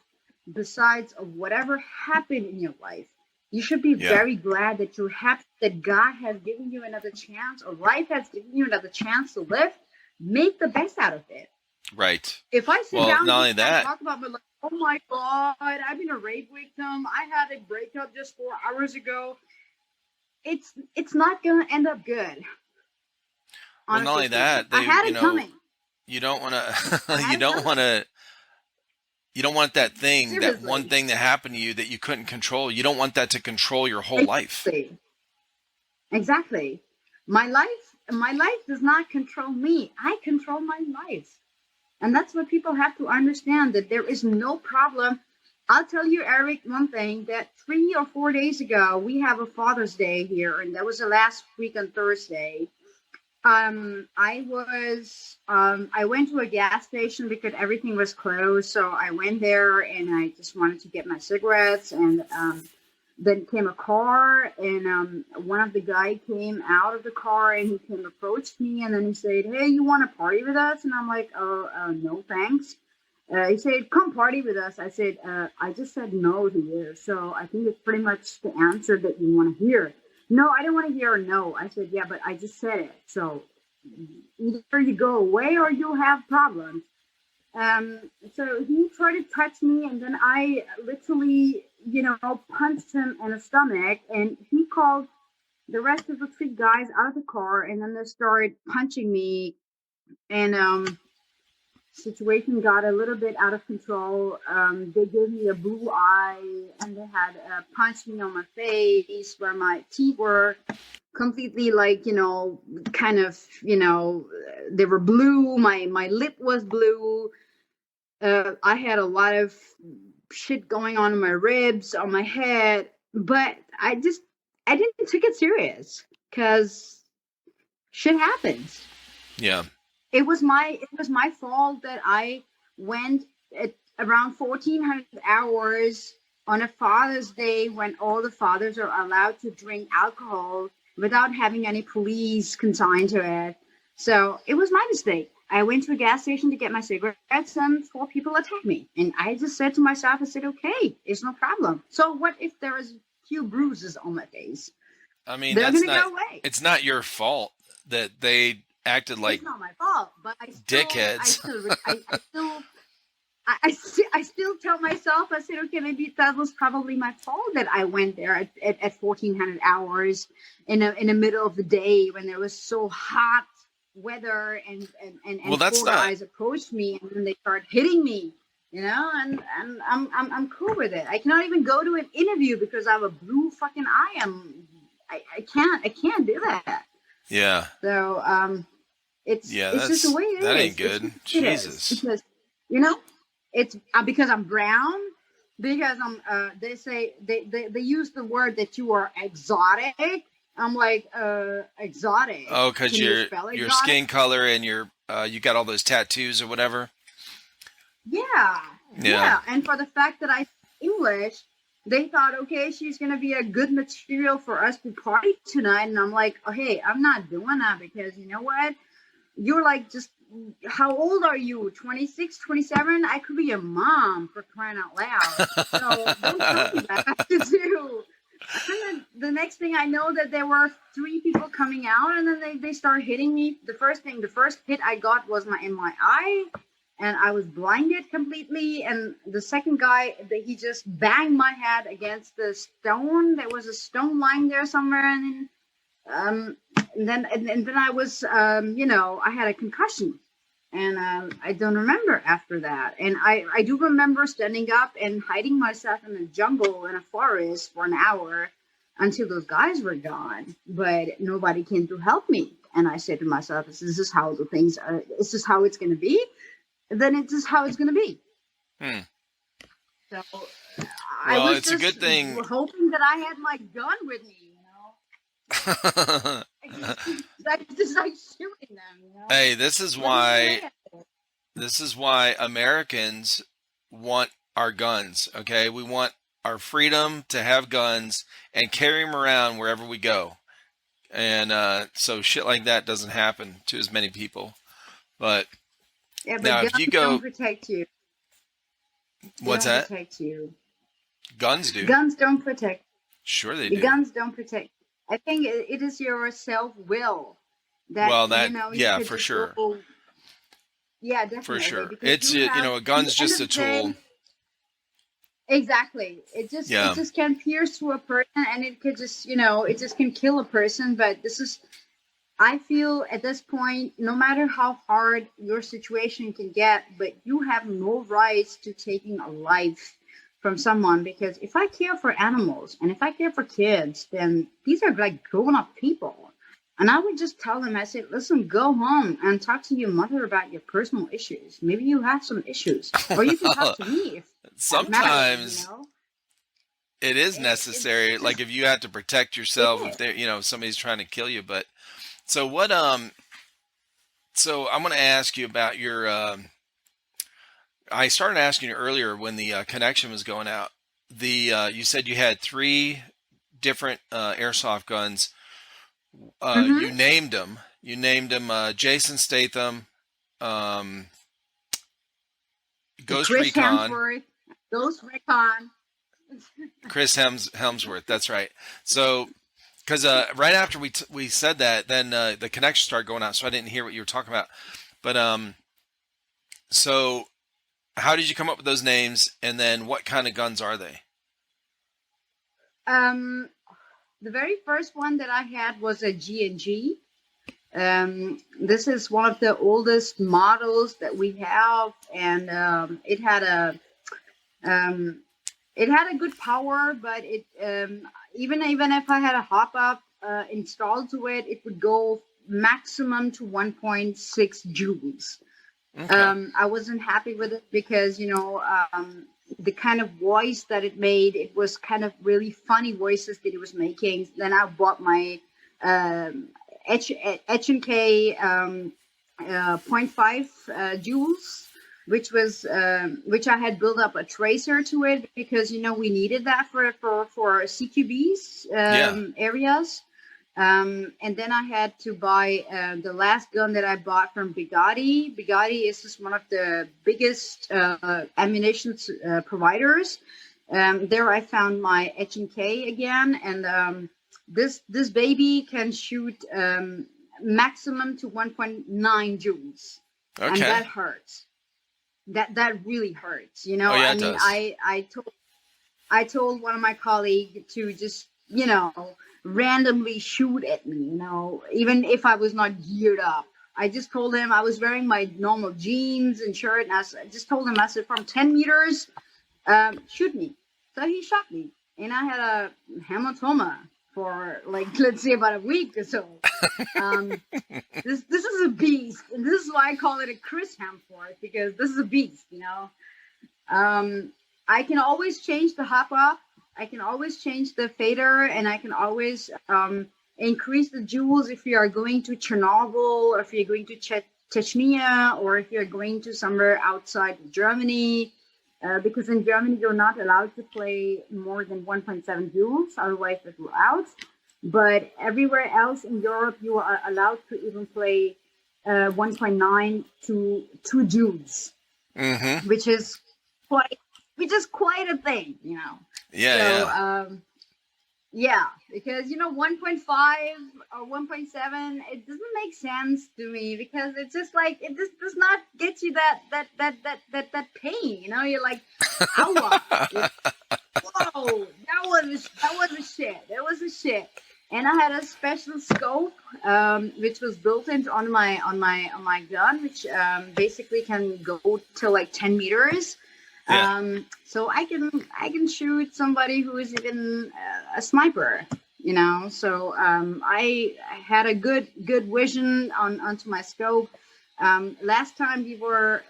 besides of whatever happened in your life. You should be very glad that you're happy that God has given you another chance, or life has given you another chance to live. Make the best out of it. Right. If I sit down and talk about my life, oh my God, I've been a rape victim. I had a breakup just 4 hours ago. It's not going to end up good. Well, not only that, I had it coming. You don't want to. You don't want that thing, seriously, that one thing that happened to you that you couldn't control. You don't want that to control your whole life. Exactly. My life does not control me. I control my life. And that's what people have to understand, that there is no problem. I'll tell you, Eric, one thing, that 3 or 4 days ago, we have a Father's Day here, and that was the last week on Thursday. I went to a gas station because everything was closed. So I went there and I just wanted to get my cigarettes, and then came a car, and one of the guy came out of the car and he approached me, and then he said, hey, you want to party with us? And I'm like, no, thanks. He said, come party with us. I said, I just said no to you. So I think it's pretty much the answer that you want to hear. No, I don't want to hear a no. I said, yeah, but I just said it. So either you go away or you have problems. So he tried to touch me, and then I literally, punched him in the stomach, and he called the rest of the 3 guys out of the car, and then they started punching me, and situation got a little bit out of control. They gave me a blue eye, and they had punched me on my face where my teeth were completely they were blue. My lip was blue. I had a lot of shit going on in my ribs, on my head. but I didn't take it serious because shit happens. Yeah. It was my fault that I went at around 1400 hours on a Father's Day when all the fathers are allowed to drink alcohol without having any police consigned to it. So it was my mistake. I went to a gas station to get my cigarettes and 4 people attacked me. And I just said to myself, I said, okay, it's no problem. So what if there is a few bruises on my face? I mean, They're going to go away. it's not your fault that they acted like it's not my fault, but dickheads. I still tell myself, I said, okay, maybe that was probably my fault that I went there at 1400 hours in the middle of the day when there was so hot weather and well, that's four guys approached me and then they start hitting me, and I'm cool with it. I cannot even go to an interview because I have a blue fucking eye. I can't do that. Yeah. So it's just the way it is. That ain't good. Jesus. Because it's because I'm brown. Because I'm they say they use the word that you are exotic. I'm like exotic. Oh, because your skin color and your you got all those tattoos or whatever. Yeah. And for the fact that I speak English, they thought, okay, she's gonna be a good material for us to party tonight. And I'm like, oh, hey, I'm not doing that because you know what? You're like, just how old are you? 26, 27? I could be your mom, for crying out loud. So don't tell me that I have to do. And then the next thing I know that there were 3 people coming out and then they start hitting me. The first hit I got was in my eye and I was blinded completely. And the second guy, he just banged my head against the stone. There was a stone lying there somewhere. And then I was, I had a concussion. And I don't remember after that. And I do remember standing up and hiding myself in the jungle in a forest for an hour until those guys were gone. But nobody came to help me. And I said to myself, this is how the things are. Is this how it's going to be? Then it's just how it's going to be. So I was it's a good thing. Hoping that I had my gun with me. I just like shooting them. Hey, this is why Americans want our guns. Okay, we want our freedom to have guns and carry them around wherever we go, and so shit like that doesn't happen to as many people. But now, if you go, don't protect you. What's that? Protect you. Guns do. Guns don't protect. Sure, they do. Guns don't protect. I think it is your self-will that, for sure. Yeah, definitely. For sure. It's, a gun's just a tool. Exactly. It just can pierce through a person and it could just, it just can kill a person. But I feel at this point, no matter how hard your situation can get, but you have no rights to taking a life from someone, because if I care for animals and if I care for kids, then these are like grown-up people. And I would just tell them, I said, listen, go home and talk to your mother about your personal issues. Maybe you have some issues. Or you can talk to me. Sometimes it is necessary. Like if you have to protect yourself, if somebody's trying to kill you. But so what, so I'm going to ask you about your, I started asking you earlier when the connection was going out. You said you had 3 different airsoft guns. You named them. You named them Jason Statham, Ghost Recon. Ghost Recon. Chris Helmsworth. That's right. So, because right after we said that, then the connection started going out, so I didn't hear what you were talking about. But so. How did you come up with those names, and then what kind of guns are they? The very first one that I had was a G&G. This is one of the oldest models that we have, and it had a good power, but it even if I had a hop up installed to it, it would go maximum to 1.6 joules. Okay. I wasn't happy with it because the kind of voice that it made, it was kind of really funny voices that it was making. Then I bought my H&K point 0.5 joules, which I had built up a tracer to it because we needed that for CQBs areas. And then I had to buy the last gun that I bought from Bugatti. Bugatti is just one of the biggest ammunition providers. There I found my H&K again, and this baby can shoot maximum to 1.9 joules, and that hurts. That really hurts. I mean, I told one of my colleagues to just randomly shoot at me, even if I was not geared up. I just told him I was wearing my normal jeans and shirt, and I just told him, I said, from 10 meters, shoot me. So he shot me, and I had a hematoma for let's say about a week or so. This is a beast, and this is why I call it a Chris Hemsworth, because this is a beast. I can always change the hopper, I can always change the fader, and I can always increase the joules if you are going to Chernobyl, or if you're going to Chechnya, or if you're going to somewhere outside of Germany. Because in Germany, you're not allowed to play more than 1.7 joules, otherwise it will out. But everywhere else in Europe, you are allowed to even play 1.9 to 2 joules, which is quite a thing, Yeah, because 1.5 or 1.7, it doesn't make sense to me, because it's just it just does not get you that pain. You're like, ow, whoa, that was a shit. That was a shit. And I had a special scope, which was built on my gun, which basically can go to 10 meters. So I can shoot somebody who is even a sniper, So I had a good vision onto my scope. Last time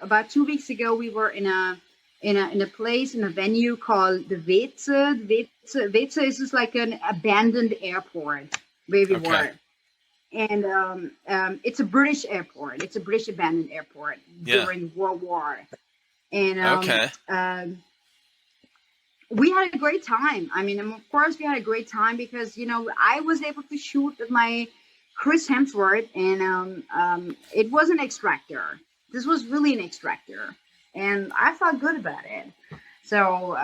about 2 weeks ago, we were in a place, in a venue called the Weze. Weze is just like an abandoned airport where we were. And it's a British airport. It's a British abandoned airport during World War. And we had a great time. I mean, of course, we had a great time because, I was able to shoot with my Chris Hemsworth, and it was an extractor. This was really an extractor, and I felt good about it. So,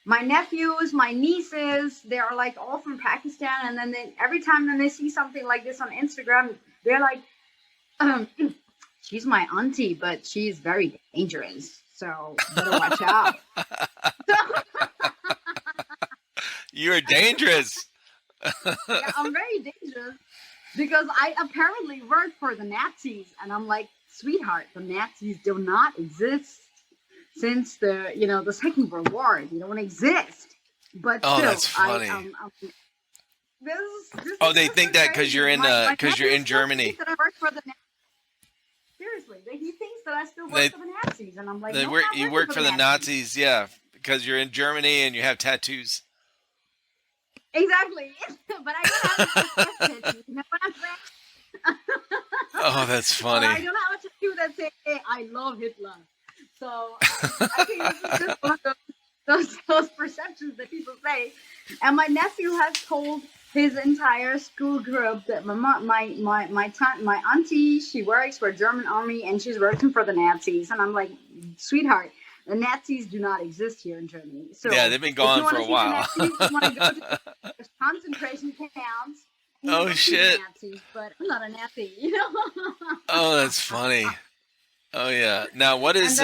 my nephews, my nieces, they're all from Pakistan, and then every time when they see something like this on Instagram, they're like, she's my auntie, but she's very dangerous, so better watch out. You're dangerous. Yeah, I'm very dangerous because I apparently work for the Nazis, and I'm like, sweetheart, the Nazis do not exist since the Second World War. They don't exist. But still, that's funny. They think that because you're in Germany. That I work for the Nazis. Seriously, he thinks that I still work for the Nazis, and I'm like, you work for the Nazis, because you're in Germany and you have tattoos. Exactly, but I don't have a tattoo. You know what I'm saying? Oh, that's funny. But I don't have a tattoo that says, "Hey, I love Hitler." So I think this is just one of those perceptions that people say. And my nephew has told his entire school group that my auntie, she works for the German army and she's working for the Nazis. And I'm like, sweetheart, the Nazis do not exist here in Germany. So they've been gone for a while. You want to go to the concentration camps. Oh shit! Nazis, but I'm not a Nazi, Oh, that's funny. Oh yeah. Now, what is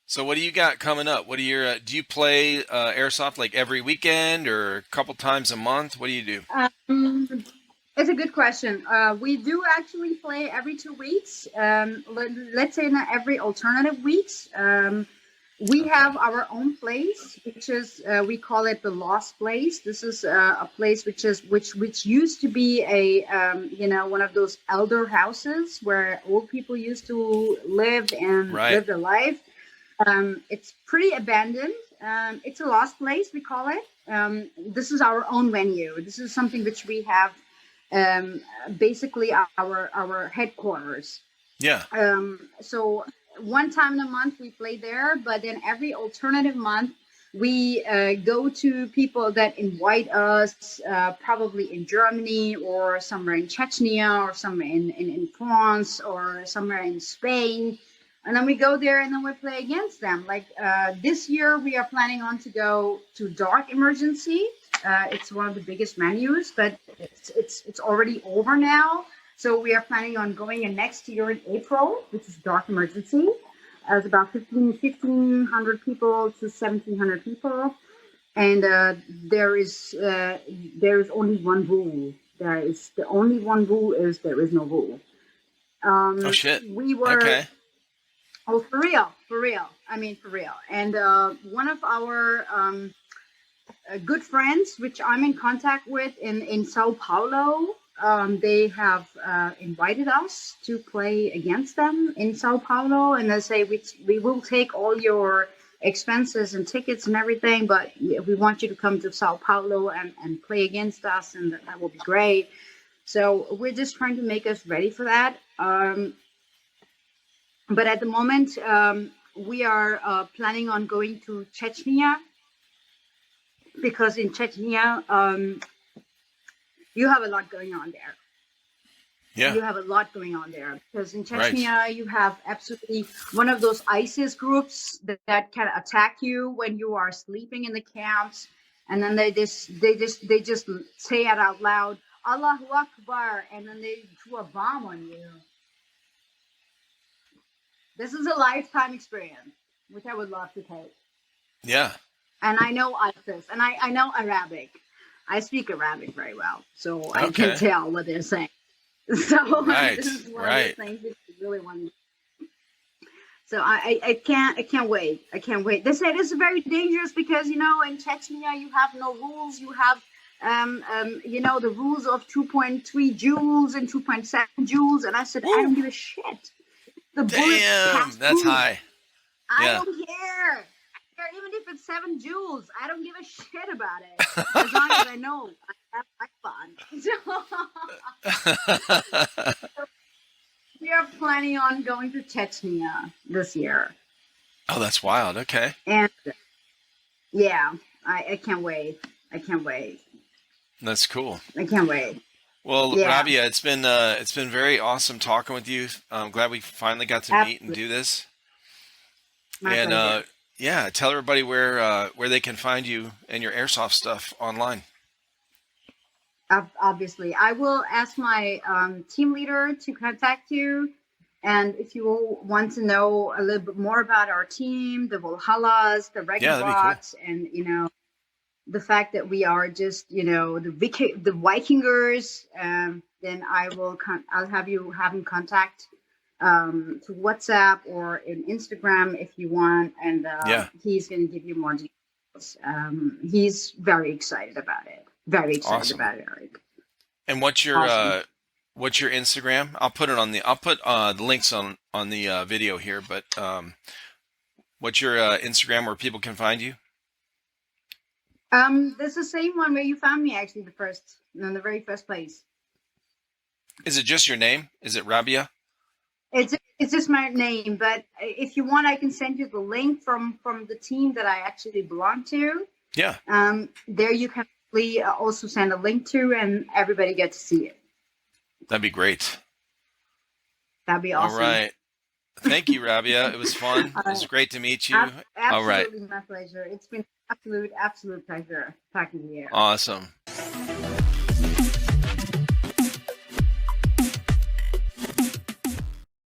so what do you got coming up? What do do you play Airsoft every weekend or a couple times a month? What do you do? It's a good question. We do actually play every 2 weeks. Let's say every alternative weeks. We have our own place, which is we call it the Lost Place. This is a place which used to be a one of those elder houses where old people used to live and live their life. It's pretty abandoned. It's a lost place, we call it. This is our own venue. This is something which we have, basically our headquarters. Yeah. So one time in a month we play there, but then every alternative month we go to people that invite us, probably in Germany or somewhere in Chechnya or somewhere in France or somewhere in Spain. And then we go there and then we play against them. Like this year we are planning on to go to Dark Emergency. It's one of the biggest menus, but it's already over now. So we are planning on going in next year in April, which is Dark Emergency. It's about 1,500 people to 1,700 people. And there is only one rule. The only one rule is there is no rule. Oh, shit. We were... Okay. Oh, for real. I mean, for real. And one of our good friends, which I'm in contact with in Sao Paulo, they have invited us to play against them in Sao Paulo. And they say, we will take all your expenses and tickets and everything, but we want you to come to Sao Paulo and play against us, and that will be great. So we're just trying to make us ready for that. But at the moment, we are planning on going to Chechnya, because in Chechnya, you have a lot going on there. Yeah. You have a lot going on there, because in Chechnya, you have absolutely one of those ISIS groups that can attack you when you are sleeping in the camps. And then they just say it out loud, Allahu Akbar, and then they throw a bomb on you. This is a lifetime experience, which I would love to take. Yeah. And I know ISIS, and I know Arabic. I speak Arabic very well, so I can tell what they're saying. So this is one of the things that I really want to do. So I can't wait. I can't wait. They said it's very dangerous because, in Chechnya you have no rules. You have the rules of 2.3 joules and 2.7 joules, and I said, I don't give a shit. The damn, that's high. I don't care. Even if it's 7 joules, I don't give a shit about it. As long as I know I have fun. We are planning on going to Chechnya this year. Oh, that's wild. Okay. And yeah, I can't wait. I can't wait. That's cool. I can't wait. Well, Rabia, it's been very awesome talking with you. I'm glad we finally got to meet and do this. My pleasure. Tell everybody where they can find you and your airsoft stuff online. Obviously, I will ask my team leader to contact you. And if you want to know a little bit more about our team, the Valhallas, the Ragnaroks, and the fact that we are just the Vikingers, then I'll have you have in contact to WhatsApp or in Instagram if you want, and he's going to give you more details. He's very excited about it. Very excited about it, Eric. And what's your Instagram? I'll put the links on the video here, but what's your Instagram where people can find you? That's the same one where you found me, actually, in the very first place. Is it just your name? Is it Rabia? It's just my name, but if you want, I can send you the link from the team that I actually belong to. Yeah. There you can also send a link to, and everybody gets to see it. That'd be great. That'd be awesome. All right. Thank you, Rabia. It was fun. It was great to meet you. Absolutely, all right. My pleasure. It's been absolute pleasure talking to you. Awesome.